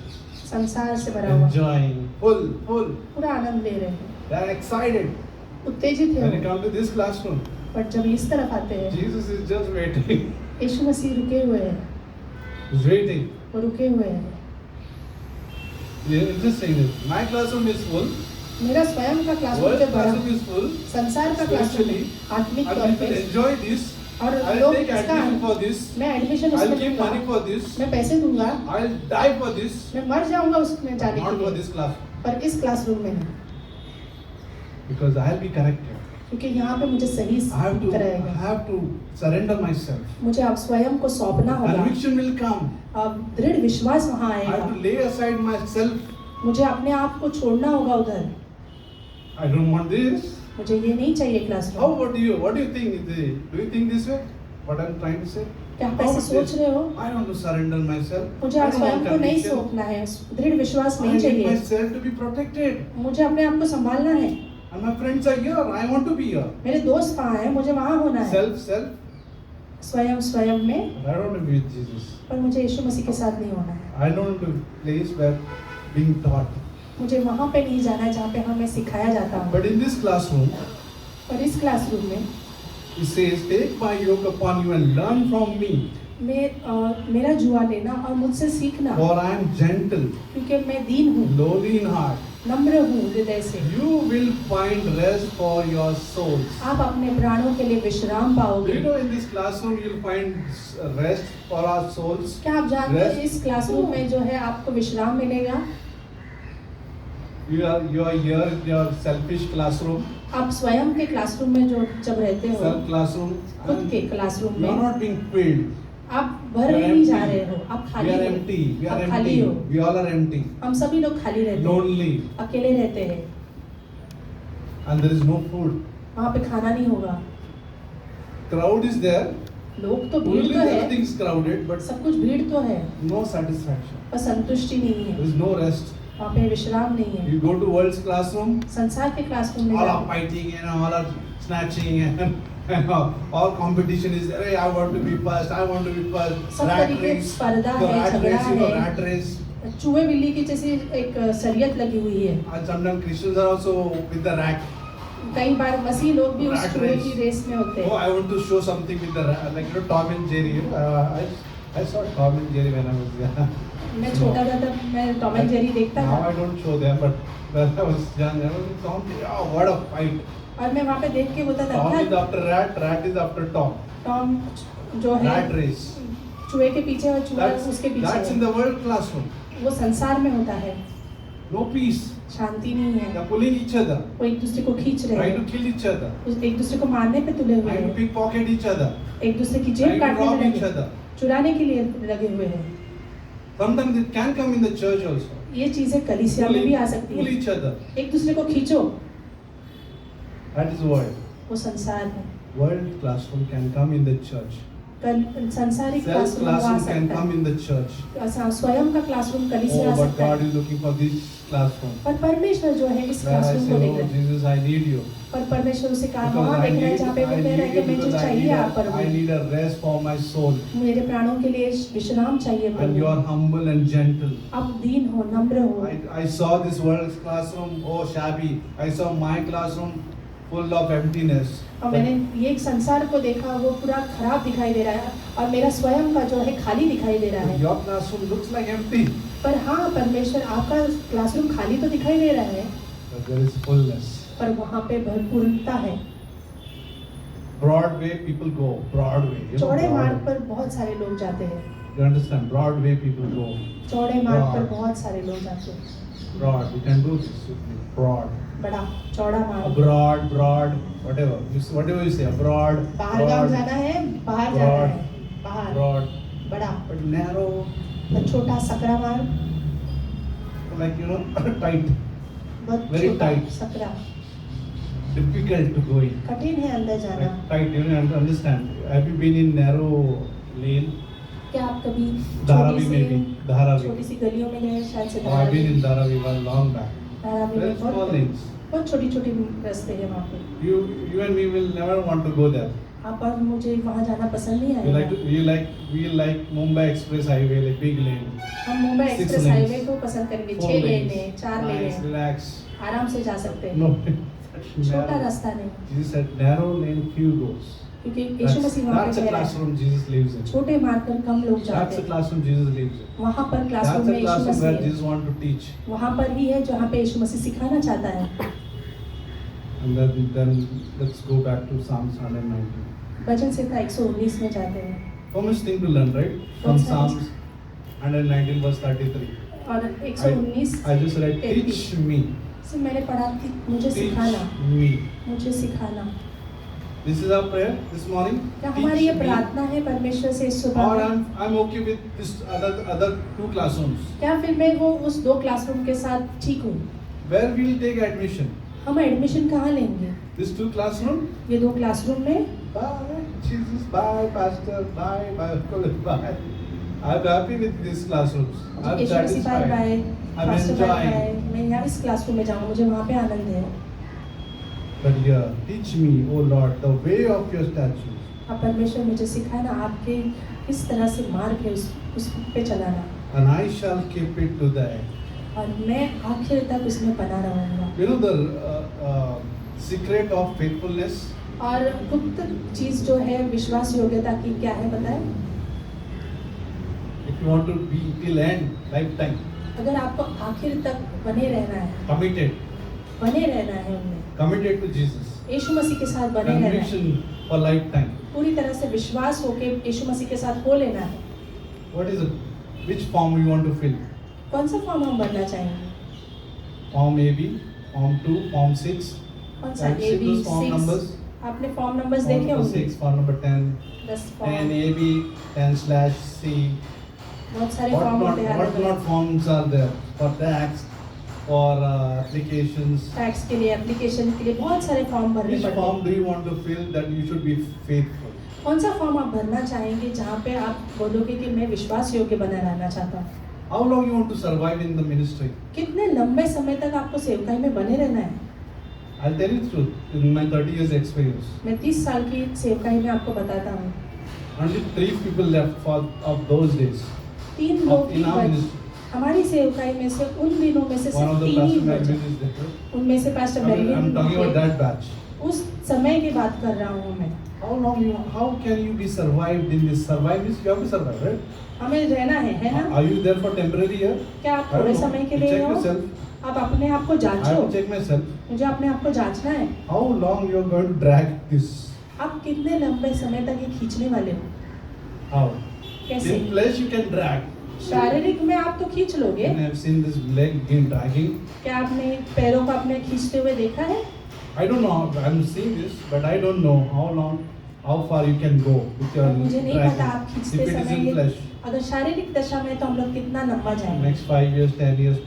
संसार से भरा हुआ, enjoying, full. पूरा आनंद ले रहे हैं, They are excited. उत्तेजित है When you वो। come to this classroom, पर जब इस तरफ आते हैं, Jesus is just waiting. यीशु मसीह रुके हुए हैं, He's waiting. वो रुके हुए हैं। Yeah, just saying this. My classroom is full. मेरा स्वयं का क्लासरूम World जब भरा, classroom is full. संसार का क्लासरूम Spiritually, आत्मिक and तौर people पे, enjoy this. और I'll लोग take इसका, admission for this. मैं एडमिशन I'll उसमें give दूंगा, money for this. मैं पैसे दूंगा, I'll die for this. मैं मर जाऊंगा उसमें जाने Not के for लिए, this class. पर इस क्लासरूम में नहीं, Because I'll be corrected. क्योंकि यहाँ पे मुझे सही I कराएगा। have to surrender myself. मुझे अब स्वयं को सौंपना होगा, Conviction will come. अब दृढ़ विश्वास वहाँ I have आएगा, to lay aside myself. मुझे अपने आप को छोड़ना होगा उधर, I don't want this. मुझे ये नहीं चाहिए How? Classroom. What do you think? Do you think this way? What I'm trying to say? क्या आप How ऐसे is सोच this? रहे हो? I want to surrender myself. मुझे I आप don't want स्वयं को नहीं conviction. सौंपना है, दृढ़ विश्वास I नहीं need चाहिए, myself to be protected. मुझे अपने आप को संभालना है। And my friends are here. I want to be here. मेरे दोस्त वहाँ हैं, मुझे वहाँ होना है, Self. स्वयं स्वयं में, But I don't want to be with Jesus. पर मुझे यीशु मसीह के साथ नहीं होना है। I don't want to place where being taught. मुझे वहाँ पे नहीं जाना है जहाँ पे हमें सिखाया जाता है। But in this classroom, और इस क्लासरूम में it says, "Take my yoke upon you and learn from me, मेरा जुआ लेना और मुझसे सीखना, for I am gentle, क्योंकि मैं दीन हूँ, lowly in heart. नम्र हूँ हृदय से। You will find rest for your souls." आप अपने प्राणों के लिए विश्राम Do पाओगे। you know in this classroom you'll find rest for our souls? क्या आप जानते Rest. हैं इस क्लासरूम में जो है आपको विश्राम मिलेगा? You are here in your selfish classroom, आप स्वयं के क्लासरूम में जो जब रहते हो, self classroom. खुद के क्लासरूम You are में not being filled. आप भर We are नहीं जा empty. रहे हो, आप We खाली are हो, empty. We are आप खाली empty. हो। We all are empty. हम सभी लोग खाली रहते हैं, Lonely. अकेले रहते हैं, And there is no food. वहाँ पे खाना नहीं होगा। Crowd is there. लोग तो भीड़ Only तो है, everything is crowded, but सब कुछ भीड़ तो है, no satisfaction. पर संतुष्टि नहीं There है, is no rest. वहाँ पे विश्राम नहीं है। You go to world's classroom, संसार के क्लासरूम में all are जाओ, fighting and all are snatching and all competition is there. Hey, I want to be first. I want to be first. सब Rat तरीके race. स्पर्धा The है, rat झगड़ा race, you know, है, rat race. चूहे बिल्ली की जैसी एक शरीयत लगी हुई है। And sometimes Christians are also with the rat. कई बार मसीह लोग भी उस Rat चूहे race. की रेस में होते Oh, हैं। I want to show something with the rat. Like, you know, Tom and Jerry. I saw Tom and Jerry when I was young. मैं छोटा था तब मैं टॉम एंड जेरी देखता Now I था, don't show them, but when I was young, I was with Tom. Oh, what a fight! और मैं वहाँ पे देख के होता Tom is था, after rat, rat is after Tom. Tom जो है Rat race. चूहे के पीछे और चूहा उसके That's in पीछे the world classroom. है। वो संसार में होता है, No peace. शांति नहीं They है, are pulling each other, वो एक दूसरे को खींच रहे trying to हैं, kill each other, एक दूसरे को मारने पे तुले हुए trying to हैं, pickpocket each other, एक दूसरे की trying जेब to काटने rob में each लगे, other. चुराने के लिए लगे हुए हैं। Sometimes it can come in the church also. ये चीजें कलीसिया में भी आ सकती Pull है, each other. एक दूसरे को खींचो, That is world. वो संसार है। World classroom can come in the church. संसारिक Self क्लासरूम आ classroom can सकता come है, in the church. स्वयं का क्लासरूम कलीसिया Oh, आ but सकता God है, is looking for this classroom. पर परमेश्वर जो है इस Where I क्लासरूम को say, देख oh रहे हैं, Jesus, I need you. पर परमेश्वर उसे कहा Because वहाँ I देख रहा है need, जहाँ पे वो I कह रहा है need कि you मुझे because चाहिए आप I Prabhu, need a rest for my soul. मेरे प्राणों के लिए विश्राम चाहिए And you are Prabhu, humble and gentle. आप दीन हो, नम्र हो। I saw this world's classroom, oh shabby. I saw my classroom full of emptiness. और मैंने ये एक संसार को देखा, वो पूरा खराब दिखाई दे रहा है, और मेरा स्वयं का जो है खाली दिखाई दे रहा But है। your classroom looks like empty. पर हाँ, परमेश्वर आपका क्लासरूम खाली तो दिखाई दे रहा है, But there is fullness. पर वहाँ पे भरपूरता है। Broadway people go. Broadway. You know, चौड़े मार्ग Broadway. पर बहुत सारे लोग जाते हैं, You understand? Broadway people go. चौड़े मार्ग पर Broad. बहुत सारे लोग जाते हैं। Broad. You can do this with me. Broad. बड़ा चौड़ा मार्ग, Abroad, broad, whatever. Whatever you say. Abroad, बाहर गांव broad, जाना है, बाहर जाना broad, है, बाहर, broad. बड़ा, But narrow, और छोटा सकरा मार्ग, like you know, tight, बहुत Very छोटा tight. Sakra, difficult to go in. कठिन है अंदर जाना। Like tight, you know, understand. Have you been in narrow lane? क्या आप कभी Dharavi maybe. Dharavi. छोटी सी गलियों में गए, शायद से Oh, I've been in Dharavi Dharavi one long back. Dharavi Very में small बहुत lanes. बहुत छोटी छोटी रास्ते हैं वहाँ पे। You and me will never want to go there. आप और मुझे वहाँ जाना पसंद नहीं आएगा। We like Mumbai Express Highway, like big lane. हम मुंबई 6 एक्सप्रेस lanes. हाईवे को पसंद करेंगे, 4 6 lanes. लेने, 4 Nice, लेने, relax. आराम से जा सकते हैं। No, छोटा narrow. रास्ता नहीं, Jesus said, narrow lane, few goes. क्योंकि यीशु मसीह वहाँ That's पे a कह रहा है classroom Jesus lives in. छोटे मार्कर कम लोग जाते That's a हैं, classroom Jesus lives in. वहाँ पर That's क्लासरूम a में यीशु classroom where मसीह है, Jesus wants to teach. वहाँ पर ही है जहाँ पे यीशु मसीह सिखाना चाहता है। And then let's go back to Psalms 119. भजन संहिता 119 में जाते हैं So much thing to learn, right? From What's that? Psalms 119 verse 33. और 119 I just read, teach me. से मैंने पढ़ा थी, मुझे Teach सिखाना, me. मुझे सिखाना। This is our prayer this morning. क्या Teach हमारी ये me. प्रार्थना है परमेश्वर से इस सुबह Or में? I'm okay with this other two classrooms. क्या फिर मैं वो उस 2 क्लासरूम के साथ ठीक हूँ? Where we'll take admission? हम एडमिशन कहाँ लेंगे? This 2 classroom? ये 2 क्लासरूम में? Bye, Jesus, bye, Pastor, bye, Uncle, bye. I'm happy with these classrooms. I'm Yeshu Masih bye bye, satisfied. I'm pastor bye bye, enjoying. मैं यहाँ इस क्लासरूम में जाऊँ, मुझे वहाँ पे आनंद है। But yeah, teach me, O Lord, the way of your statutes. अब परमेश्वर मुझे सिखाना आपके किस तरह से मार्ग है उस पे चलाना, And I shall keep it to the end. और मैं आखिर तक उसमें बना रहूँगा। You know the secret of faithfulness? और गुप्त चीज जो है विश्वास योग्यता की क्या है बताएं? If you want to be till end, lifetime, अगर आपको आखिर तक बने रहना है, committed, बने रहना है उनमें, committed to Jesus, यीशु मसीह के साथ बने रहना है, conviction for lifetime. पूरी तरह से विश्वास होके यीशु मसीह के साथ हो लेना है। What is it? Which form you want to fill? कौन सा फॉर्म हम भरना चाहेंगे? Form AB, Form 2, Form 6. कौन सा? Have you a seen b those form numbers? आपने फॉर्म नंबर्स Form देखे number होंगे? 6, form number 10, 10 10 form, AB, 10/C. बहुत सारे What फॉर्म not, होते हैं what अलग not अलग। forms are there? For tax, for applications. Tax के लिए, एप्लीकेशन के लिए बहुत सारे फॉर्म भरने Which पड़ते form हैं। do you want to fill that you should be faithful? कौन सा फॉर्म आप भरना चाहेंगे जहाँ पे आप बोलोगे कि मैं विश्वास योग्य बना रहना चाहता हूँ? How long you want to survive in the ministry? कितने लंबे समय तक आपको सेवकाई में बने रहना है? I'll tell you the truth. In my 30 years experience, मैं 30 साल की सेवकाई में आपको बताता हूँ, only 3 people left of those days. 3 लोग In ही our बचे। ministry, हमारी सेवकाई में से उन दिनों में से one of सिर्फ the 3 ही pastor बचे। Melvin is there. उनमें से pastor I mean, I'm talking about Melvin that batch. उस समय की बात कर रहा हूँ मैं। How can you be survived in this? Survive is you have to survive, right? हमें रहना है ना? Are you there for temporary here? क्या आप I don't थोड़े know. समय के You लिए check हो? yourself. आप अपने आप को I have जांचो। to check myself. मुझे अपने आप को जांचना है। How long you are going to drag this? आप कितने लंबे समय तक ये खींचने वाले हो? How? कैसे? In flesh you can drag. शारीरिक में आप तो खींच लोगे। And I have seen this leg again dragging. क्या आपने पैरों को अपने खींचते हुए देखा है? I don't know. I'm seeing this, but I don't know how far you can go with your मुझे नहीं पता आप dragging. खींचते If it is समय in ये flesh, अगर शारीरिक दशा में तो हम लोग कितना लंबा जाएंगे? next 5 years, 10 years,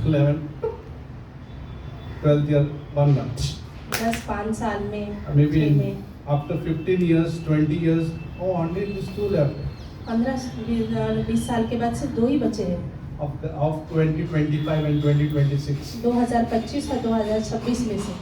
11, 12 year, 1 month. 10-5 साल में, Maybe 6 में, after 15 years, 20 years, oh, only these 2 left. 15-20 साल के बाद सिर्फ 2 ही बचे हैं। Of 2025 and 2026. 2025 और 2026 में से।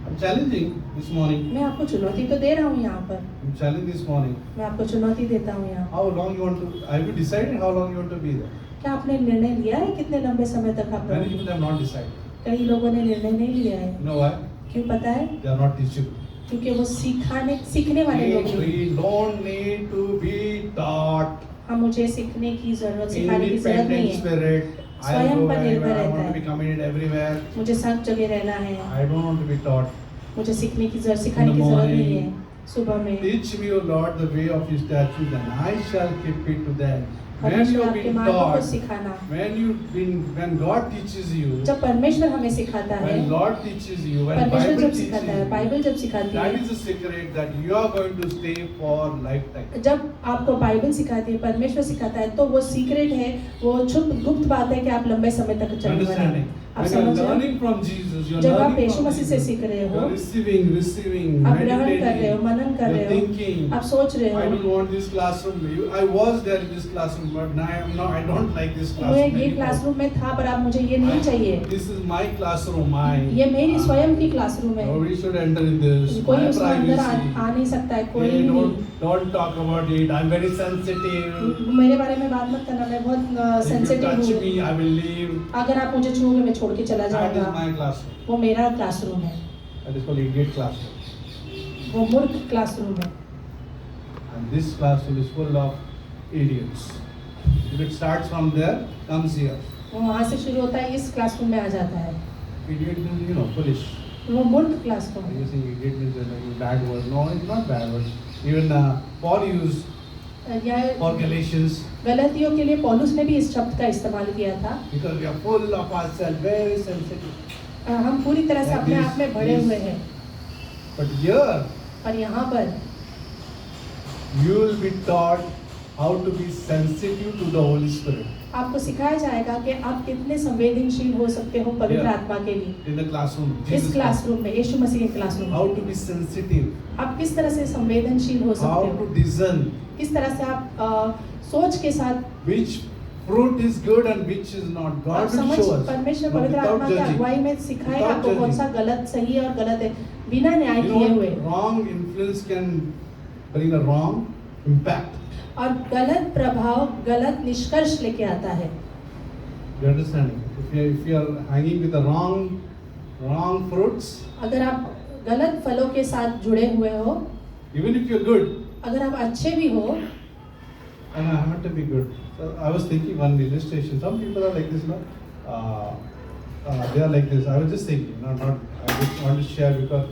I'm challenging this morning. मैं आपको चुनौती तो दे रहा हूँ यहाँ पर। I'm challenging this morning. मैं आपको चुनौती देता हूँ यहाँ। How long you want to? Have you decided how long you want to be there? क्या आपने निर्णय लिया है कितने लंबे समय तक आप Many रहोगे? people have not decided. कई लोगों ने निर्णय नहीं लिया है। You know why? क्यों पता है? They are not teachable. क्योंकि वो सीखने वाले लोग नहीं। We don't need to be taught. हम मुझे सीखने की जरूरत, सिखाने की जरूरत नहीं Independent है। spirit. I स्वयं go पर निर्भर wherever. I रहता want to है। be committed everywhere. मुझे सब जगह रहना है। I don't want to be taught. मुझे सीखने की जरूरत, सिखाने की जरूरत नहीं है। सुबह में Teach me, O Lord, the way of your statutes, and I shall keep it to them. When परमेश्वर you have आपके been मार्गों को taught, सिखाना। when God teaches you, जब परमेश्वर हमें सिखाता है, when Lord teaches you, when परमेश्वर Bible जब teaches सिखाता है, you, बाइबल जब सिखाती that है, is the secret that you are going to stay for lifetime. जब आपको बाइबल सिखाती है, परमेश्वर सिखाता है, तो वो सीक्रेट है, वो गुप्त बात है कि आप लंबे समय तक चलने वाले Understanding? हैं। आप When you are समझ रहे हो? learning from Jesus, you are जब आप learning यीशु from मसीह से Jesus. सीख रहे You हो, are receiving, आप ग्रहण कर रहे हो, meditating, मनन कर you रहे are हो, thinking. आप सोच रहे I don't हो, want this classroom. I was there in this classroom but now I don't like this मैं classroom ये anymore. क्लासरूम में था पर अब मुझे ये नहीं चाहिए। This is my classroom. ये मेरी स्वयं की क्लासरूम है। Nobody should enter in this. कोई My उसके अंदर privacy. आ नहीं सकता है, कोई Hey, भी नहीं। don't talk about it. I'm very sensitive. मेरे बारे में बात मत करना, मैं बहुत If you सेंसिटिव touch हूँ। me, I will leave. अगर आप मुझे छूओगे मैं छोड़ के चला That is जाऊंगा। my classroom. वो मेरा क्लासरूम है, That is called idiot classroom. वो मूर्ख क्लासरूम है। And this classroom is full of idiots. If it starts from there, comes here. वो वहाँ से शुरू होता है, इस क्लासरूम में आ जाता है। Idiot means, foolish. वो मूर्ख क्लासरूम है। You say idiot means like a bad word. No, it's not bad word. Even Paul used या for Galatians गलतियों के लिए पौलुस ने भी इस शब्द का इस्तेमाल किया था। because we are full of ourselves, very sensitive. हम पूरी तरह से Like अपने this, आप में भरे this. हुए हैं, But here पर यहाँ पर you will be taught how to be sensitive to the Holy Spirit आपको सिखाया जाएगा कि आप कितने संवेदनशील हो सकते हो पवित्र Yeah. आत्मा के लिए। in the classroom. इस Jesus क्लासरूम में, यीशु मसीह के क्लासरूम how में to be sensitive, आप किस तरह से संवेदनशील हो how सकते to हो, discern किस तरह से आप सोच के साथ which fruit is good and which is not. आप God will समझ show us, परमेश्वर but पवित्र without आत्मा की judging. अगुवाई में सिखाएगा Without आपको कौन judging. सा गलत सही है और गलत है, बिना न्याय You किए know, हुए। wrong influence can bring a wrong impact. और गलत प्रभाव गलत निष्कर्ष लेके आता है। You understand? If you are hanging with the wrong fruits, अगर आप गलत फलों के साथ जुड़े हुए हो, even if you're good, अगर आप अच्छे भी हो, and I happen to be good. So I was thinking one illustration. Some people are like this, they are like this. I was just thinking, not. I just want to share because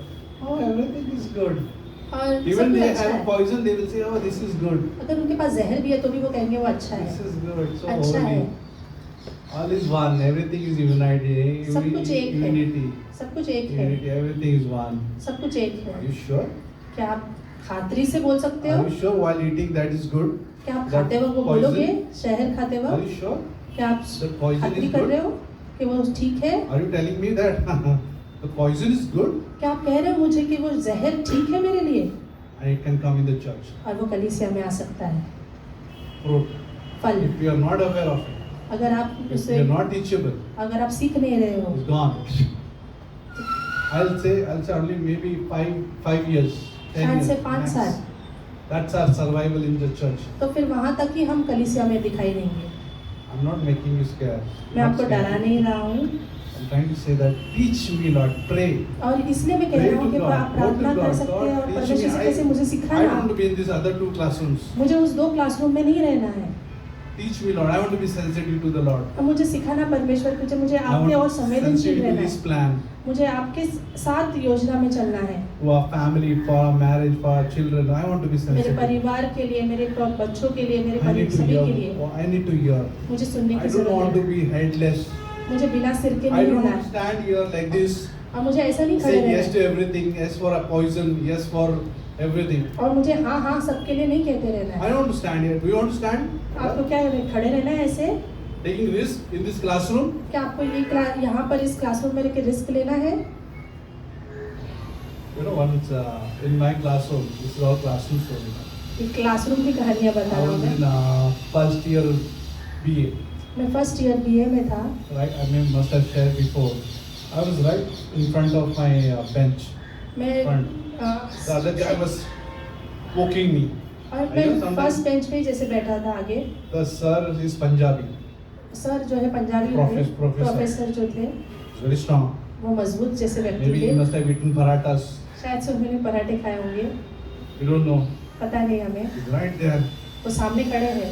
everything is good. और सब Even कुछ they अच्छा have है। poison, they will say, oh, this is good. अगर उनके पास जहर भी है तो भी वो कहेंगे वो अच्छा है, This is good. So अच्छा है। holy. All is one. Everything is united. सब कुछ एक है। Unity. सब कुछ एक है, Unity. Everything is one. सब कुछ एक Are है। you sure? क्या आप खातरी से बोल सकते हो? Are you sure while eating that is good? क्या आप that खाते वक्त वो poison? बोलोगे शहर खाते Are वक्त? you sure? क्या आप The poison खातरी is कर रहे good? हो कि वो ठीक है? Are you telling me that the poison is good क्या आप कह रहे हो मुझे कि वो जहर ठीक है मेरे लिए and it can come in the church? और वो कलीसिया में आ सकता है? Fruit. फल, If you are not aware of it, अगर आप if उसे you are not teachable, अगर आप सीख नहीं रहे हो, it's gone. I'll say only maybe 5 years, 10 शायद years. से 5 max. साल, That's our survival in the church. तो फिर वहाँ तक ही हम कलीसिया में दिखाई देंगे। I'm not making you scared. मैं Not आपको scared. डरा नहीं रहा हूँ, I'm trying to say that teach me, Lord, pray. और इसलिए मैं कह Pray रहा हूँ to कि God. आप Go to प्रार्थना कर God. सकते God, हैं और teach परमेश्वर me. से कैसे मुझे I don't सिखाना। want to be in these other 2 classrooms. मुझे उस 2 क्लासरूम में नहीं रहना है, Teach me, Lord. I want to be sensitive to the Lord. और मुझे सिखाना परमेश्वर को, मुझे I आपके और want संवेदनशील sensitive to रहना His है, plan मुझे आपके साथ योजना में चलना है, for our family, for our marriage, for our children. I want to be मेरे sensitive. परिवार के लिए, मेरे बच्चों के लिए, मेरे I need to सभी hear. के लिए I need to hear. मुझे सुनने I की don't want to जरूरत है। be headless. मुझे बिना सिर के I नहीं don't रहना want to है, stand here like this, और मुझे ऐसा नहीं खड़े saying yes रहना to है, everything, yes for a poison, yes for everything. और मुझे हाँ हाँ सबके लिए नहीं कहते रहना I है। don't want to stand here. Do you want to stand? आपको क्या खड़े रहना है ऐसे? Taking risk in this classroom? क्या आपको ये यहाँ पर इस क्लासरूम में रह के रिस्क लेना है? You know, once in my classroom, this is all classroom story. ये क्लासरूम की कहानियाँ बता I रहा हूँ was मैं। in first year BA. मैं फर्स्ट ईयर बीए में था, Right, I mean, must have shared before. I was right in front of my bench. मैं Front. The other guy was poking me. और I मैं know sometimes- first bench पे ही जैसे बैठा था आगे। The sir is Punjabi. Sir जो है पंजाबी थे, Professor. प्रोफेसर जो थे He's very strong. वो मजबूत जैसे व्यक्ति Maybe he थे, must have eaten parathas. शायद से उन्होंने पराठे खाए होंगे, We don't know. पता नहीं हमें। He's right there. वो सामने खड़े हैं,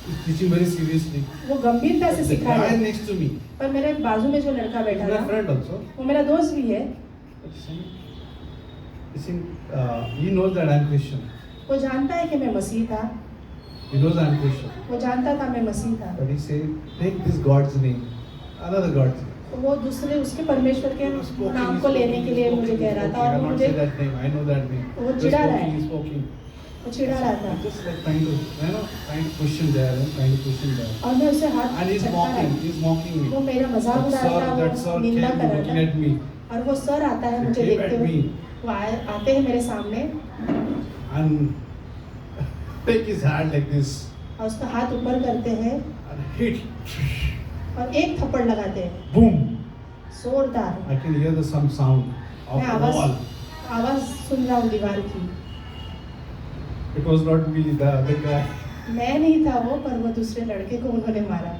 He's teaching very seriously. वो गंभीरता से The सिखा guy रहे हैं। next to me, पर मेरे बाजू में जो लड़का he's बैठा my था friend also. वो मेरा दोस्त भी है। He knows that I'm Christian. वो जानता है कि मैं मसीह था, He knows I'm Christian. वो जानता था मैं मसीह था, But he said, take this God's name. Another God's name. तो वो दूसरे उसके परमेश्वर के He was spoken, नाम he's को लेने spoken, के he's लिए spoken, मुझे he's कह रहा spoken. था, I और will वो not say मुझे that name. I know that name. वो He's चिढ़ा रहा है। spoken, he's spoken. वो चिढ़ा रहा था, Just like trying to, trying to push him there, trying to push him there. और मैं उसे हाथ And he's चटका mocking, रहा, he's mocking me. वो मेरा मजाक उड़ा रहा था, That sir वो came निंदा कर looking रहा at me. था, और वो सर आता है He मुझे came देखते at हुए, me. वो आते हैं मेरे सामने And take his hand like this. और उसका हाथ ऊपर करते हैं and hit. और एक थप्पड़ लगाते हैं Boom! जोरदार। I can hear some sound of मैं the wall. आवाज सुन रहा हूँ दीवार की। It was not me, the other guy. मैं नहीं था वो, पर वो दूसरे लड़के को उन्होंने मारा।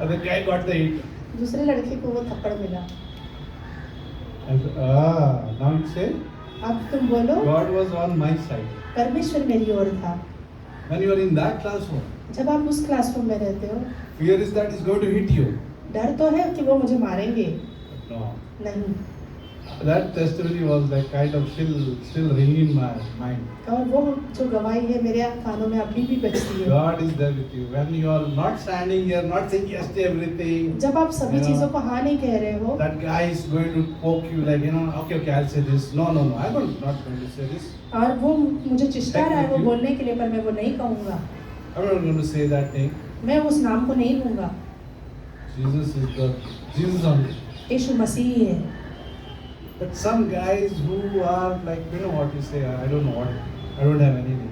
Other guy got the hit. दूसरे लड़के को वो थप्पड़ मिला। I said, now you say, अब तुम बोलो God was on my side. परमेश्वर मेरी ओर था। When you are in that classroom, जब आप उस क्लासरूम में रहते हो, fear is that he's going to hit you. डर तो है कि वो मुझे मारेंगे। No. नहीं। That testimony was like kind of still ringing in my mind. और वो जो गवाही है मेरे कानों में अभी भी बजती है। God is there with you. When you are not standing here, not saying yes to everything, जब आप सभी Yeah. चीजों को हाँ नहीं कह रहे हो, that guy is going to poke you like, okay, I'll say this. No, I'm not going to say this. और वो मुझे चिढ़ा रहा है वो Thank you. बोलने के लिए, पर मैं वो नहीं कहूँगा। I'm not going to say that name. मैं उस नाम को नहीं लूँगा। Jesus only. यीशु मसीह ही है। But some guys who are like, what you say, I don't know what, I don't have any name.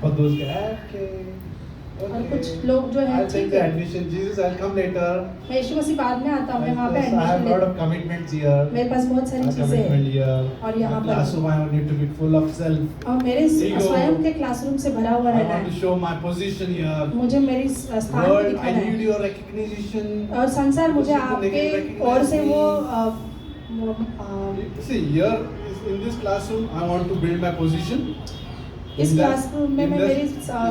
But those guys, और कुछ लोग जो है I'll take the admission. Jesus, I'll come later. मैं यीशु मसीह बाद में आता हूँ, मैं वहाँ पे I have एडमिशन lot ले। of commitments here. मेरे पास बहुत सारी My चीजें commitment हैं here. और यहाँ My पर classroom, I need to be full of self. और मेरे Ego. स्वयं के क्लासरूम से भरा हुआ I रहना want to है। show my position here. मुझे मेरी स्थान को World, I दिखाना need है your recognition. और संसार मुझे People आपके recognize ओर से me. See, here in this classroom, I want to build my position. इस In that- क्लासरूम में in मैं this- मेरी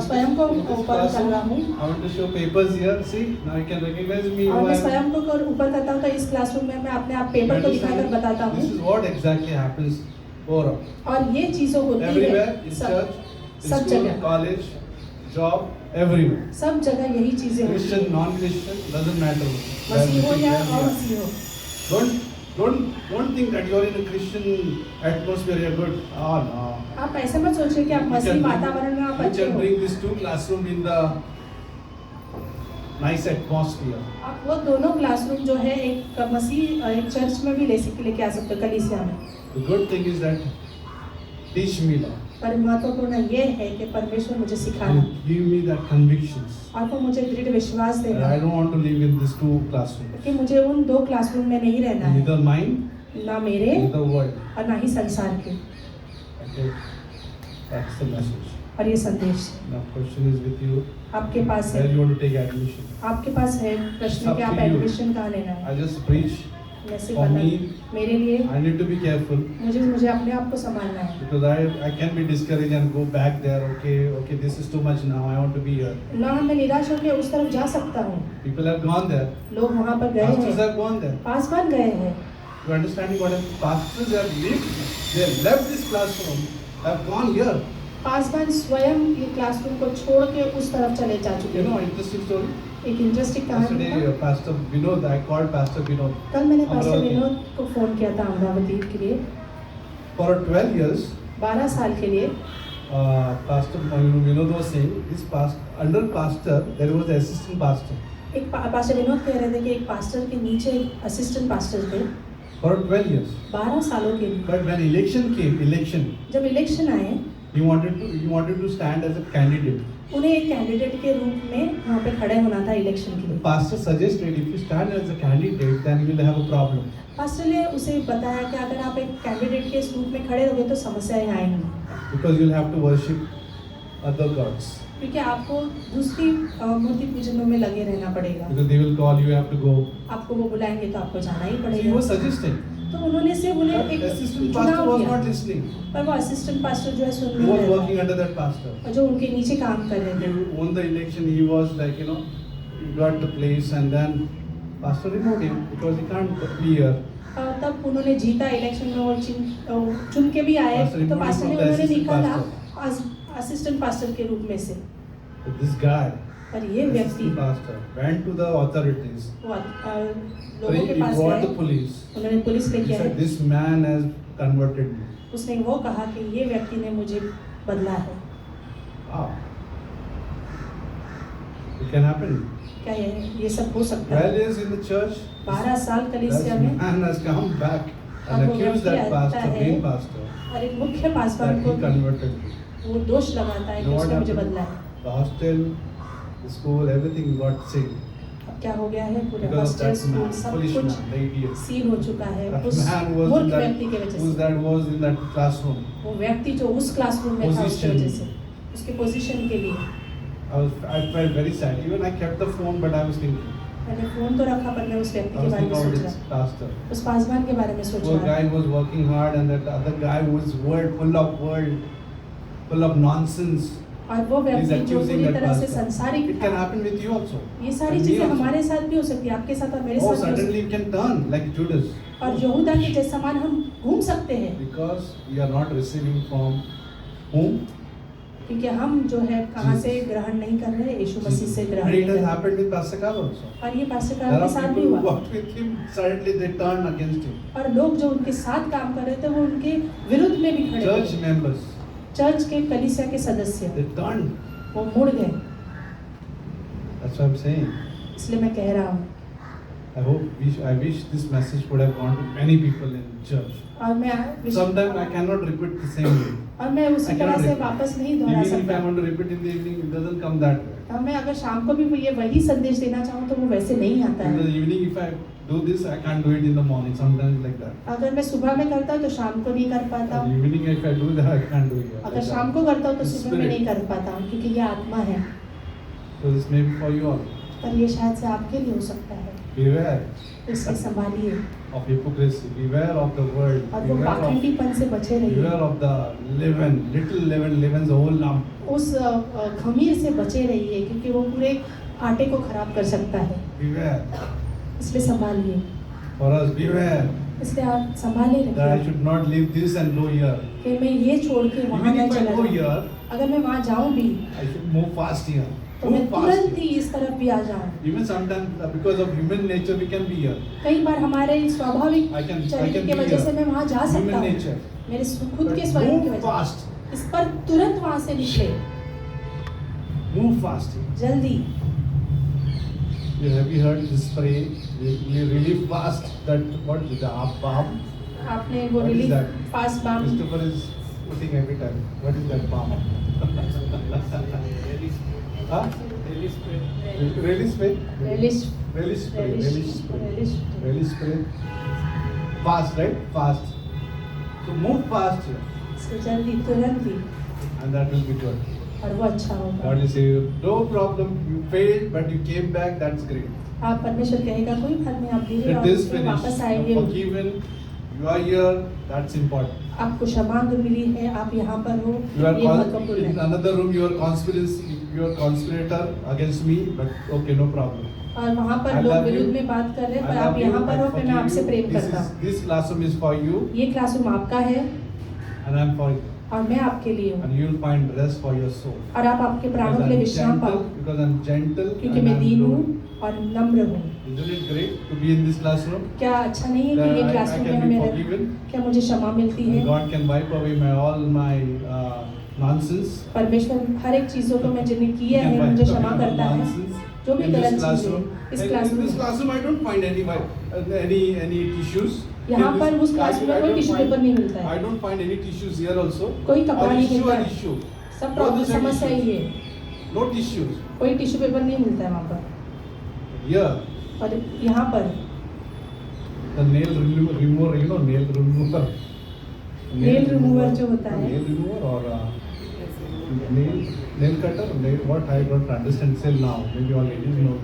स्वयं को in this ऊपर कर रहा हूँ classroom, I want to show papers here. See, now you can recognize me. और who मैं I am. स्वयं को कर ऊपर करता हूँ, तो इस क्लासरूम में मैं अपने आप पेपर को दिखाकर बताता This हूँ। is what exactly happens overall. और ये चीज़ों होती Everywhere, है in सब church, in सब school, जगह college, job, everywhere. सब जगह यही चीज़ें होती Christian, हैं। non-Christian, doesn't matter. मसीह हो या Where we are. अमसीह हो, Don't think that you are in a Christian atmosphere. You're good. Oh no. आप ऐसे मत सोचिए कि आप You मसीह can वातावरण में आप you अच्छे can हो। bring these two classroom in the nice atmosphere. आप वो दोनों क्लासरूम जो है एक मसीह और एक चर्च में भी लेके आ सकते हो, कलीसिया में। The good thing is that teach me Lord. पर महत्वपूर्ण ये है कि परमेश्वर मुझे सिखाना And give me that convictions. और वो मुझे दृढ़ विश्वास And देना I don't want to live in these two classrooms. कि मुझे उन दो क्लासरूम में नहीं रहना है, Neither mine, ना मेरे neither world. और ना ही संसार के। Okay. That's the message. और ये संदेश है। Now question is with you. आपके पास Where है, you want to take admission? आपके पास है प्रश्न It's कि up आप to you. एडमिशन कहाँ लेना है। I just preach. मैं सिर्फ For me, मेरे लिए I need to be careful मुझे अपने आप को संभालना है। because I can be discouraged and go back there. Okay, this is too much now. I want to be here. ना मैं निराश होकर उस तरफ जा सकता हूँ। People have gone there. लोग वहाँ पर गए Pastors हैं, have gone there. पास बन गए हैं। You understanding what I'm pastors have lived? They have left this classroom, have gone here. Paswan स्वयं ये क्लासरूम को छोड़ के उस तरफ चले जा चुके You know, हैं। interesting story. एक इंटरेस्टिंग कहानी Yesterday, था। Pastor Vinod, I called Pastor Vinod. कल मैंने पास्टर अमरावती। विनोद को फोन किया था अमरावती के लिए। For 12 years, 12 साल के लिए Pastor Vinod was saying, under pastor, there was an assistant pastor. एक पास्टर विनोद कह रहे थे कि एक पास्टर के नीचे एक असिस्टेंट पास्टर थे For 12 years. 12 सालों के लिए। But when election came, जब इलेक्शन आए, he wanted to stand as a candidate. उन्हें एक कैंडिडेट के रूप में वहाँ पे खड़े होना था इलेक्शन के लिए। Pastor suggested if you stand as a candidate, then you will have a problem. Pastor ने उसे बताया कि अगर आप एक कैंडिडेट के रूप में खड़े होगे तो समस्याएं आएंगी, Because you'll have to worship other gods. क्योंकि आपको दूसरी मूर्ति पूजनों में लगे रहना पड़ेगा। Because they will call you, have to go. आपको वो बुलाएंगे तो आपको जाना ही So he पड़ेगा। was suggesting. तो उन्होंने सिर्फ उन्हें But एक assistant pastor चुनाव was दिया, not listening. पर वो असिस्टेंट पास्टर जो है सुन He नहीं was रहे working थे, under that pastor. और जो उनके नीचे काम कर रहे He थे। won the election. He was like, he got the place, and then pastor removed him because he can't be here. तब उन्होंने जीता इलेक्शन में और चुन के भी आए, Pastor तो पास्टर ने removed उन्होंने the निकाला असिस्टेंट पास्टर के रूप में से। But this guy, पर ये व्यक्ति assistant pastor, went to the authorities. वो So लोगों he के पास brought the गए, police. उन्होंने पुलिस He लेके said, आए। this man has converted me. उसने वो कहा कि ये व्यक्ति ने मुझे बदला है। Wow. It can happen. क्या ये सब हो सकता 12 है? years in the church. 12 साल That कलीसिया में man has come back अब and वो accused व्यक्ति that आता pastor, है main pastor, और एक मुख्य पासवान that को he converted me. वो दोष लगाता है You कि know what उसने मुझे happened? बदला है। The hostel, the school, everything got sick. अब क्या हो गया है, पूरे Because of hostel that school man, सब foolish कुछ man, the idiot. सील हो चुका है That उस man was in मूर्ख that, व्यक्ति के वजह who's से। that was in that classroom. वो व्यक्ति जो उस क्लासरूम में था उसकी Position. वजह से, उसके पोजीशन के लिए। I felt very sad. Even I kept the phone, but I was thinking. मैंने फोन तो रखा पर मैं उस व्यक्ति I के was बारे में thinking सोच about this रहा, pastor. उस पासवान के बारे में सोच Poor रहा। guy was working hard, and that other guy was full of nonsense. और वो He's व्यक्ति जो accusing पूरी that तरह से pastor. सांसारिक It can था। happen with you also. ये सारी And me चीजें also. हमारे साथ भी हो सकती है, आपके साथ और मेरे Oh, साथ भी हो suddenly सकती you can turn like Judas. है। और यहूदा के जैसे समान हम घूम सकते हैं, Because we are not receiving from whom? क्योंकि हम जो है कहाँ से ग्रहण नहीं कर रहे, यीशु मसीह से ग्रहण And नहीं it कर has रहे। happened with Pastor Carl also. और ये पास्टर There कार्ल are के साथ भी people who हुआ। worked with him, suddenly they turned against him. और लोग जो उनके साथ काम कर रहे थे वो उनके विरुद्ध में भी खड़े Church थे। members, चर्च के कलीसिया के सदस्य they turned. वो मुड़ गए। That's what I'm saying. इसलिए मैं कह रहा हूँ, I wish this message would have gone to many people in church. और मैं Sometimes I cannot repeat the same way. और मैं उसी I तरह cannot से repeat. वापस नहीं दोहरा Even if I सकता। want to repeat in the evening, it doesn't come that way. और मैं अगर शाम को भी ये वही संदेश देना चाहूँ तो वो वैसे नहीं आता In the है। evening, if I do this, I can't do it in the morning. Sometimes like that. अगर मैं सुबह में करता हूँ तो शाम को नहीं कर पाता In हूँ। the evening, if I do that, I can't do it. अगर Like शाम that. को करता हूँ तो The सुबह में spirit. नहीं कर पाता हूँ, क्योंकि ये आत्मा है। So this may be for you all. पर ये शायद से आपके लिए हो सकता है। Beware इससे संभालिए of hypocrisy. Beware of the world. और वो Beware of, पाखंडीपन से बचे रहिए। beware of the leaven. Little leaven leavens the whole lump. उस खमीर से बचे रहिए, क्योंकि वो पूरे आटे को खराब कर सकता है। Beware. इसलिए संभालिए, For us, beware इसलिए आप संभाले that I रखिए should not leave this and go here. कि मैं ये छोड़ के वहाँ Even न if I चला go जाऊँ। here, अगर मैं वहाँ जाऊँ भी I should move fast here. तो मैं Move fast तुरंत here. ही इस तरफ भी आ जाऊँ। Even sometimes because of human nature we can be here. कई बार हमारे स्वाभाविक I can चरित्र be की वजह से here. मैं वहाँ जा सकता Human हूँ, nature. मेरे खुद But के स्वयं की move वजह fast. इस पर तुरंत वहाँ से निकले, Move fast. जल्दी। Have you heard this spray? You really fast. That what is it? The balm? आपने वो What is relief that? Fast balm Christopher is putting every time. What is that balm? Huh? Relish spray. Release Relish spray. Relish spray. Release Relish spray. Fast, right? Fast. So move fast here, इसको जल्दी तुरंत ही, and that will be good. और वो अच्छा होगा। God will say, no problem. You failed, but you came back. That's great. आप परमेश्वर कहेगा कोई बात नहीं, आप धीरे It और is फिर finished. वापस You are आएंगे। forgiven. You are here. That's important. आपको क्षमा मिली है, आप यहाँ पर हो, You are ये महत्वपूर्ण in है। another room. You are conspiracy. You are conspirator against me. But okay, no problem. और वहाँ पर I लोग love विरुद्ध you. में बात कर रहे हैं, I पर आप love यहाँ you. पर I हो, फिर मैं forgive आपसे you. प्रेम करता हूँ। This classroom is for you, ये क्लासरूम आपका है and I'm for you. और मैं आपके लिए हूँ, And you will find rest for your soul. और आप आपके प्राणों Because के लिए I'm विश्राम पाओ, gentle. Because I'm gentle. क्योंकि and मैं I'm दीन low. हूँ और नम्र हूँ। Isn't it great to be in this classroom? क्या अच्छा नहीं है That कि ये I क्लासरूम में can be हमें forgiven. क्या मुझे क्षमा मिलती है? God can wipe away all my nonsense. परमेश्वर हर एक चीजों को मैं जिन्हें He किया can है wipe मुझे away क्षमा my करता है, nonsense. जो भी In this गलत चीजें classroom, इस in क्लासरूम this में। classroom, I don't find any tissues. यहाँ In पर this- उस क्लासरूम में I कोई don't टिश्यू find- पेपर नहीं मिलता है, I don't find any tissues here also. कोई कपड़ा Or नहीं issue मिलता or है, issue. सब Both प्रॉब्लम the same समस्या ही issues. है, No tissues. कोई टिश्यू पेपर नहीं मिलता है वहाँ पर। Here, और यहाँ पर the nail remover, you know, nail remover. Nail remover जो होता है। Nail remover or nail cutter. What I don't understand till now. Maybe all ladies know.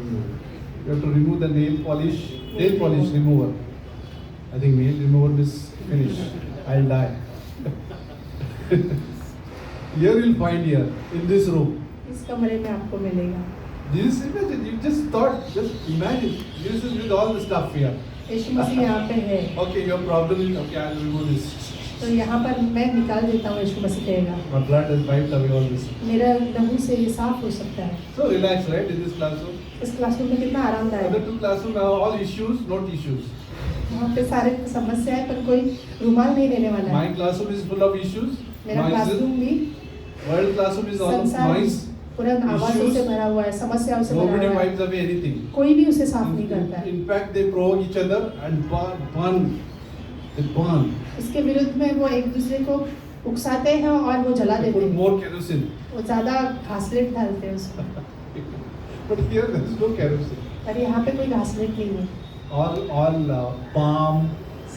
You have to remove the nail polish remover. I think nail remover is finished. I'll die. Here you'll find here in this room. इस कमरे में आपको मिलेगा। This imagine, just imagine. This is with all the stuff here. यीशु मसीह यहाँ पे है, Okay, your problem is okay. I'll remove this. तो यहाँ पर मैं निकाल देता हूँ, यीशु मसीह कहेगा। My blood has wiped away all this. मेरा लहू से ये साफ हो सकता है। So relax, right? In this classroom. इस क्लासरूम में कितना आरामदायक Other है। two classroom are all issues, not issues. वहाँ पे सारे समस्याएं, पर कोई रुमाल नहीं देने वाला है। My classroom is full of issues. मेरा Noises. क्लासरूम भी World classroom is all संसार noise. पूरा आवाज़ों से भरा हुआ है, समस्याओं से भरा Nobody हुआ है, wipes away anything. कोई भी उसे साफ नहीं करता है। In fact, they provoke each other and burn. They burn. इसके विरुद्ध में वो एक दूसरे को उकसाते हैं और वो जला They देते put हैं, more kerosene. वो ज़्यादा घासलेट डालते हैं उसमें, But here there is no kerosene. पर यहाँ पे कोई घासलेट नहीं है, All balm,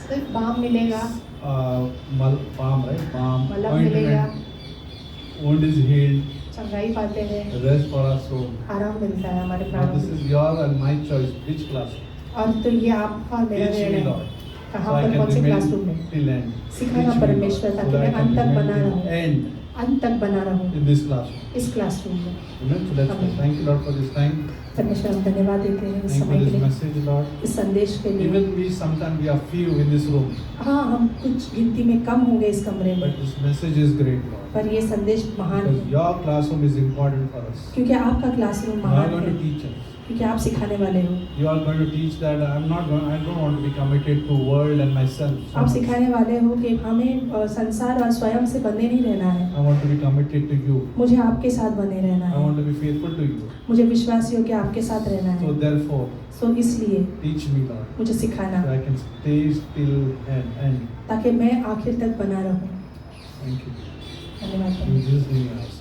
सिर्फ बाम मिलेगा, balm, right? Balm, मलहम मिलेगा, ointment, wound is healed, चंगाई पाते हैं, rest for our soul. आराम मिलता है हमारे Now प्राणों this में। is your and my choice. Which class? और तो ये आपका और मेरा Teach me, निर्णय Lord. है, So कहाँ I पर can कौन से remain क्लासरूम में till end. सिखाना Teach me, परमेश्वर Lord, ताकि so मैं that I अंत can तक बना remain रहूं, till end अंत तक बना रहूं in this classroom. इस क्लासरूम में। Amen. So let's pray. Amen. Thank you, Lord, for this time. परमेश्वर हम धन्यवाद देते हैं इस Thank you समय for के this लिए, message, Lord. इस संदेश के लिए। Even we sometimes we are few in this room, हाँ, हम कुछ गिनती में कम होंगे इस कमरे में, but this message is great, Lord. पर ये संदेश महान Because है, your classroom is important for us. क्योंकि आपका क्लासरूम You are महान going to है, teach us. क्योंकि आप सिखाने वाले हो। You are going to teach that I don't want to be committed to world and myself. so आप much. सिखाने वाले हो कि हमें संसार और स्वयं से बंधे नहीं रहना है, I want to be committed to you. मुझे आपके साथ बने रहना I want है, to be faithful to you. मुझे विश्वासी हो कि आपके साथ रहना So है। therefore, सो इसलिए teach me, Lord, मुझे सिखाना, so I can stay still and ताकि मैं आखिर तक बना रहूं। thank you. धन्यवाद In Jesus' name I ask.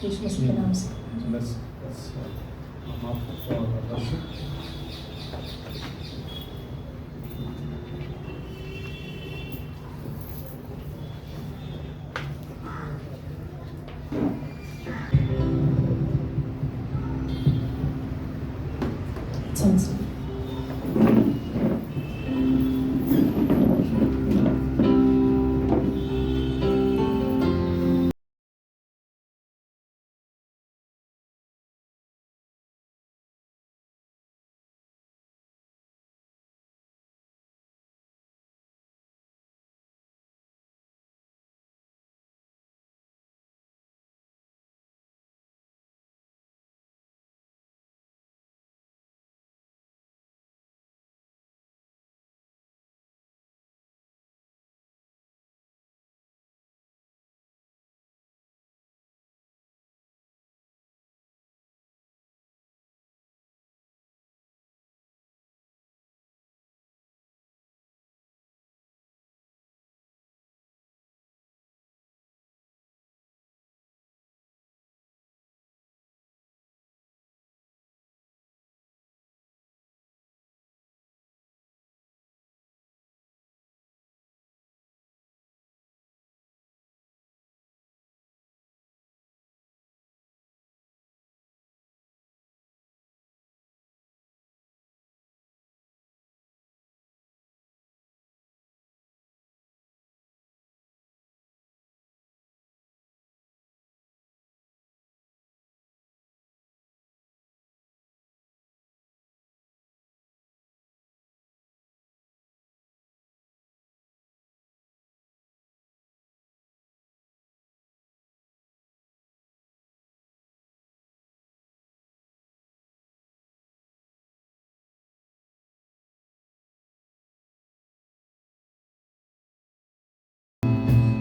यीशु मसीह के नाम से। Let's come up for worship. Sounds good.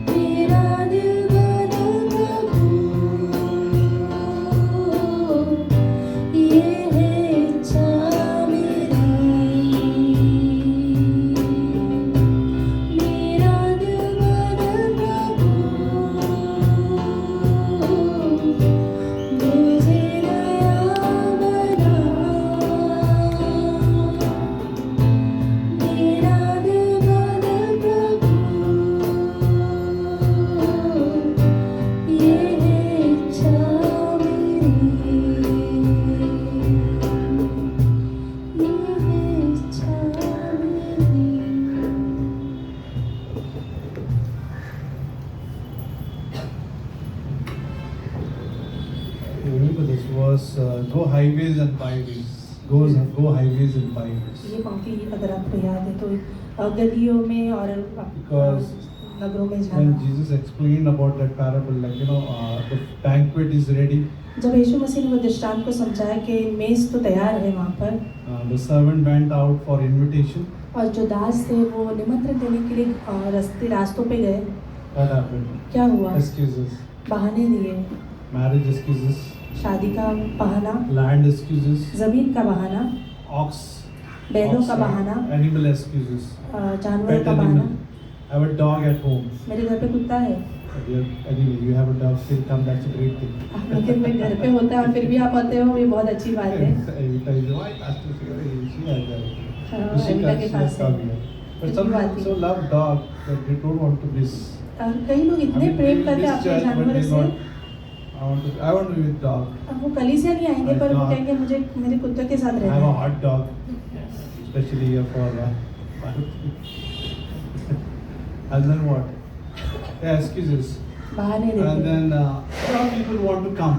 मेरा दिल बना प्रभु, ये है इच्छा मेरी। मेरा दिल बना प्रभु, मुझे नया बना। मेरा दिल बना प्रभु, ये है इच्छा मेरी, ये है इच्छा मेरी। You remember this verse, go highways and byways. Go highways and byways. ये पंक्ति अगर आपको याद है तो गलियों में और Because नगरों में When जाना। Jesus explained about that parable, like the banquet is ready, जब यीशु मसीह ने वो दृष्टांत को समझाया कि मेज तो तैयार है वहाँ पर, the servant went out for invitation. और जो दास थे वो निमंत्रण देने के लिए रास्तों पे गए। What happened? क्या हुआ? Excuses, बहाने दिए, marriage excuses, शादी का बहाना, land excuses, जमीन का बहाना, ox, बैलों का ox, बहाना, animal excuses, जानवर pet का बहाना, animal, I have a dog at home. मेरे घर पे कुत्ता है, Anyway, you have a dog, still come, that's a great thing. लेकिन मैं घर पे होता है और फिर भी आप आते हो, ये बहुत अच्छी बात है। Every time, why Pastor Shiva, she has that. हाँ, She अमेरिका के has पास है। come here. But अच्छी some बात people है। so love dog that they don't want to miss. और कई लोग इतने प्रेम करते हैं अपने जानवरों से, I want to be with dog. अब वो कलीसिया नहीं आएंगे पर वो कहेंगे मुझे मेरे कुत्ते के साथ I रहना have a है। hot dog, especially here for and then what? Yeah, excuses. बाहर नहीं And देते। then there are people who want to come.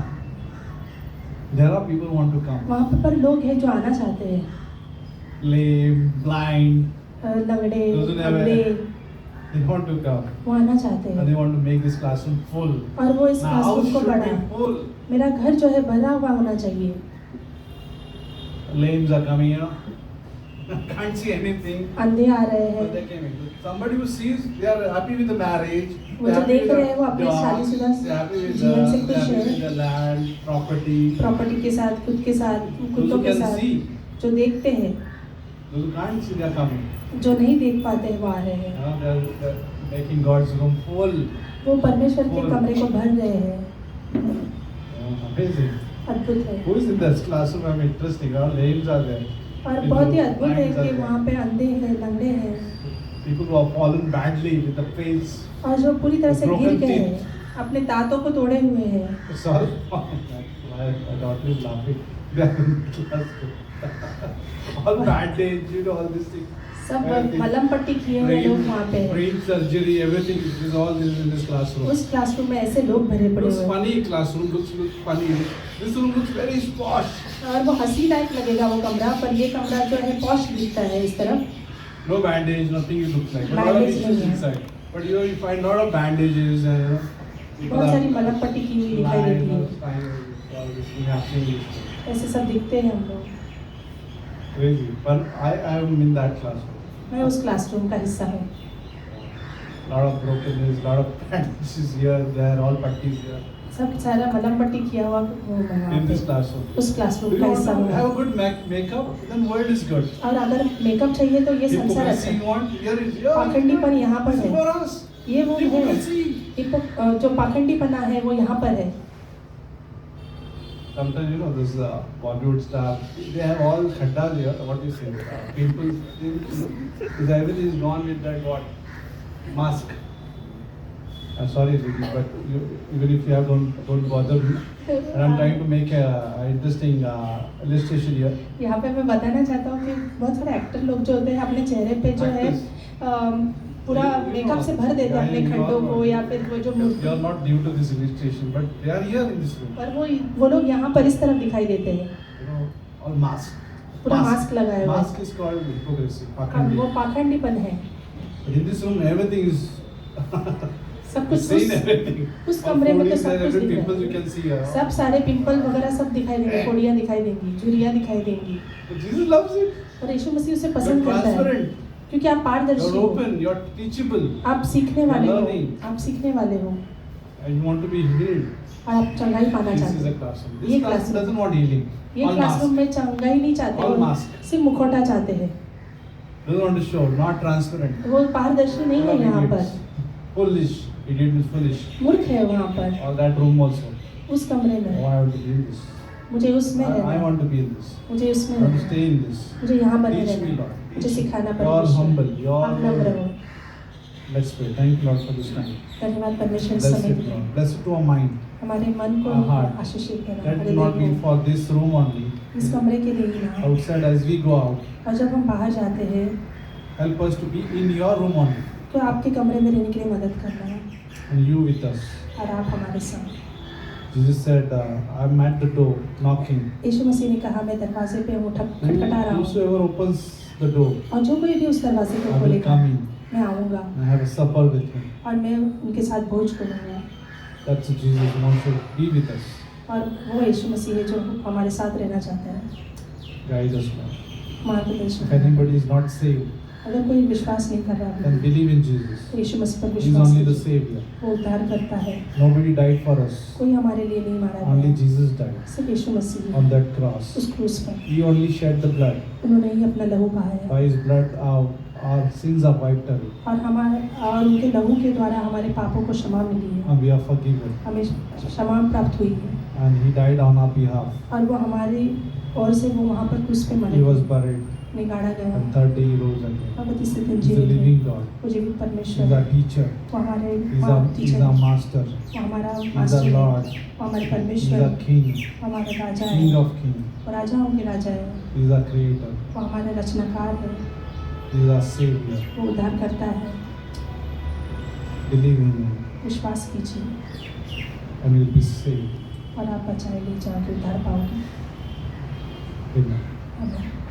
There are people who want to come. वहाँ पर लोग हैं जो आना चाहते हैं, Lame, blind, लंगड़े, Those who never- अंधे, they want to come. वो आना चाहते And they हैं want to make this classroom full. और वो इस My house क्लासरूम को should बढ़ा। be full. मेरा घर जो है भरा हुआ होना चाहिए। Lames are coming, you know. Can't see anything. अंधे आ रहे But हैं, they came in. Somebody who sees they are happy with the marriage. वो they're जो happy देख with रहे the हैं वो अपनी jobs, शादीशुदा they're happy with जीवन से the, खुश they're happy है। with the land, property. Property के साथ, खुद के साथ, Those कुत्तों who के can साथ, see, जो देखते हैं, those who can't see, they are coming. जो नहीं देख पाते हैं वो आ रहे हैं। They're making God's room full. वो परमेश्वर के और- कमरे को भर रहे हैं। Amazing. अद्भुत है Who is in this classroom? I'm interesting. All names are there. और People बहुत ही who अद्भुत है minds are कि there. वहाँ पे अंधे हैं, लंगड़े हैं People who have fallen badly with the face. और जो पूरी तरह से Broken गिर गए teeth. हैं, अपने दांतों को तोड़े हुए हैं। Sorry. My daughter is laughing. They are in classroom. All bad days, you know, all these things. सब Everything. मलम पट्टी किए हुए लोग वहाँ पे हैं। brain surgery, everything is all in this classroom. उस क्लासरूम में ऐसे लोग भरे पड़े Looks हुए हैं funny classroom, looks funny. This room looks very posh. और वो हंसी लायक लगेगा वो कमरा, पर ये कमरा जो है पॉश दिखता है इस तरफ। No bandage, nothing it looks like. But a lot of Bandage issues नहीं है। inside. But you know, you find a lot of bandages and people बहुत are सारी मलम पट्टी की हुई दिखाई lying देती or है। spinal, all this thing happening. ऐसे सब दिखते हैं हम लोग। Crazy. But I am in that classroom. मैं उस क्लासरूम का हिस्सा हूँ। Lot of brokenness, lot of bandages here, there, all putties here. सब सारा मलम पट्टी किया हुआ वो वहाँ In this पे classroom. उस Do क्लासरूम you का want हिस्सा to have a हूँ। good makeup? Then world is good. और अगर मेकअप चाहिए तो ये संसार अच्छा Hypocrisy you है। want? Here is here. पाखंडीपन यहाँ पर This is है। for us. ये वो है Hypocrisy. जो पाखंडीपना है वो यहाँ पर है। Sometimes you know this Bollywood star, they have all khaddas here. What do you say? Pimples. Because everything is gone with that what? Mask. I'm sorry, Ricky, but even if you have, don't bother me. And I'm trying to make a interesting illustration here. यहाँ पे मैं बताना चाहता हूँ कि बहुत सारे actor लोग जो होते हैं अपने चेहरे पे जो है पूरा मेकअप से भर देते हैं अपने खड्डों को या फिर वो जो You are not new to this illustration, but they are here in this room. पर वो लोग यहाँ पर इस तरफ दिखाई देते हैं। You know, all mask. पूरा मास्क लगाए हुए। Mask is called hypocrisy. और Pakhandi. वो पाखंडीपन है। But in this room, everything is. सब कुछ Seen everything. उस All कमरे में तो foodies सब and कुछ every दिख pimples you रहा can see here. है। सब सारे पिंपल वगैरह सब दिखाई देंगे, फोड़ियाँ दिखाई देंगी, झुर्रियाँ दिखाई देंगी। But Jesus loves it. और यीशु मसीह उसे You're पसंद करता है transparent. क्योंकि आप पारदर्शी You're हो, open. You're teachable. आप सीखने वाले हो, learning. आप सीखने वाले हो And you want to be healed. और आप चंगाई पाना This चाहते is a हो। classroom. ये This classroom classroom- doesn't want healing. ये All क्लासरूम mask. में चंगाई नहीं चाहते All वो mask. सिर्फ मुखौटा चाहते हैं। Doesn't want to show. Not transparent. वो पारदर्शी नहीं है All यहाँ पर, idiots. Foolish. Idiot is foolish. मूर्ख है वहाँ पर। Or that room also. उस कमरे Oh, में I want to be in this. मुझे उसमें I रहना, want to be in this. मुझे उसमें I want to रहना, stay in this. मुझे यहाँ बने Teach me, रहना, Lord. मुझे सिखाना You're humble. परमेश्वर। You're आप नम्र हो। Let's pray. Thank you, Lord, for this time. धन्यवाद परमेश्वर इस Bless समय it, के लिए। Lord. Bless it to our mind. हमारे मन को Our heart. आशीषित करना, Let हमारे it not be दिल को, for this room only. इस कमरे के लिए ही ना। Outside, as we go out, और जब हम बाहर जाते हैं help us to be in your room only. तो आपके कमरे में रहने के लिए मदद करना And you with us. और आप हमारे साथ। Jesus said, I'm at the door knocking. यीशु मसीह ने कहा मैं दरवाजे पे हूँ, खटखटा रहा हूँ Whosoever opens the door, और जो कोई भी उस दरवाजे को I will खोलेगा come in मैं आऊँगा and have a supper with him. और मैं उनके साथ भोज करूँगा। That's Jesus who wants to be with us. और वो यीशु मसीह है जो हमारे साथ रहना चाहता है। Guide us, Lord. मार्गदर्शन If करना। anybody is not saved, अगर कोई विश्वास नहीं कर रहा then believe in Jesus. तो यीशु मसीह पर He is विश्वास only the कीजिए। Savior. वो उद्धार करता है, Nobody died for us. कोई हमारे लिए नहीं मारा Only गया, Jesus died सिर्फ यीशु मसीह on that cross. उस क्रूस पर He only shed the blood. उन्होंने ही अपना लहू बहाया By his blood, our sins are wiped away. और और उनके लहू के द्वारा हमारे पापों को क्षमा मिली है, and we are forgiven. हमें क्षमा प्राप्त हुई है And He died on our behalf. और वो हमारी ओर से वो वहाँ पर क्रूस पे मरे, He was buried. निगाड़ा गया And third day He rose again. और वो तीसरे दिन He's a जीवित है। living God. वो जीवित He's परमेश्वर our है, teacher. वो हमारे He's टीचर our है, master. वो हमारा He's मास्टर our है, Lord. वो हमारे He's परमेश्वर our है, King. वो हमारा राजा King है, of kings. वो राजाओं के राजा है, He's our creator. वो हमारा रचनाकार है, He's our savior. वो उद्धार करता है। Believe in Him विश्वास कीजिए and you'll be saved. और आप बचाए ले जाओगे, उद्धार पाओगे। Amen. आमीन।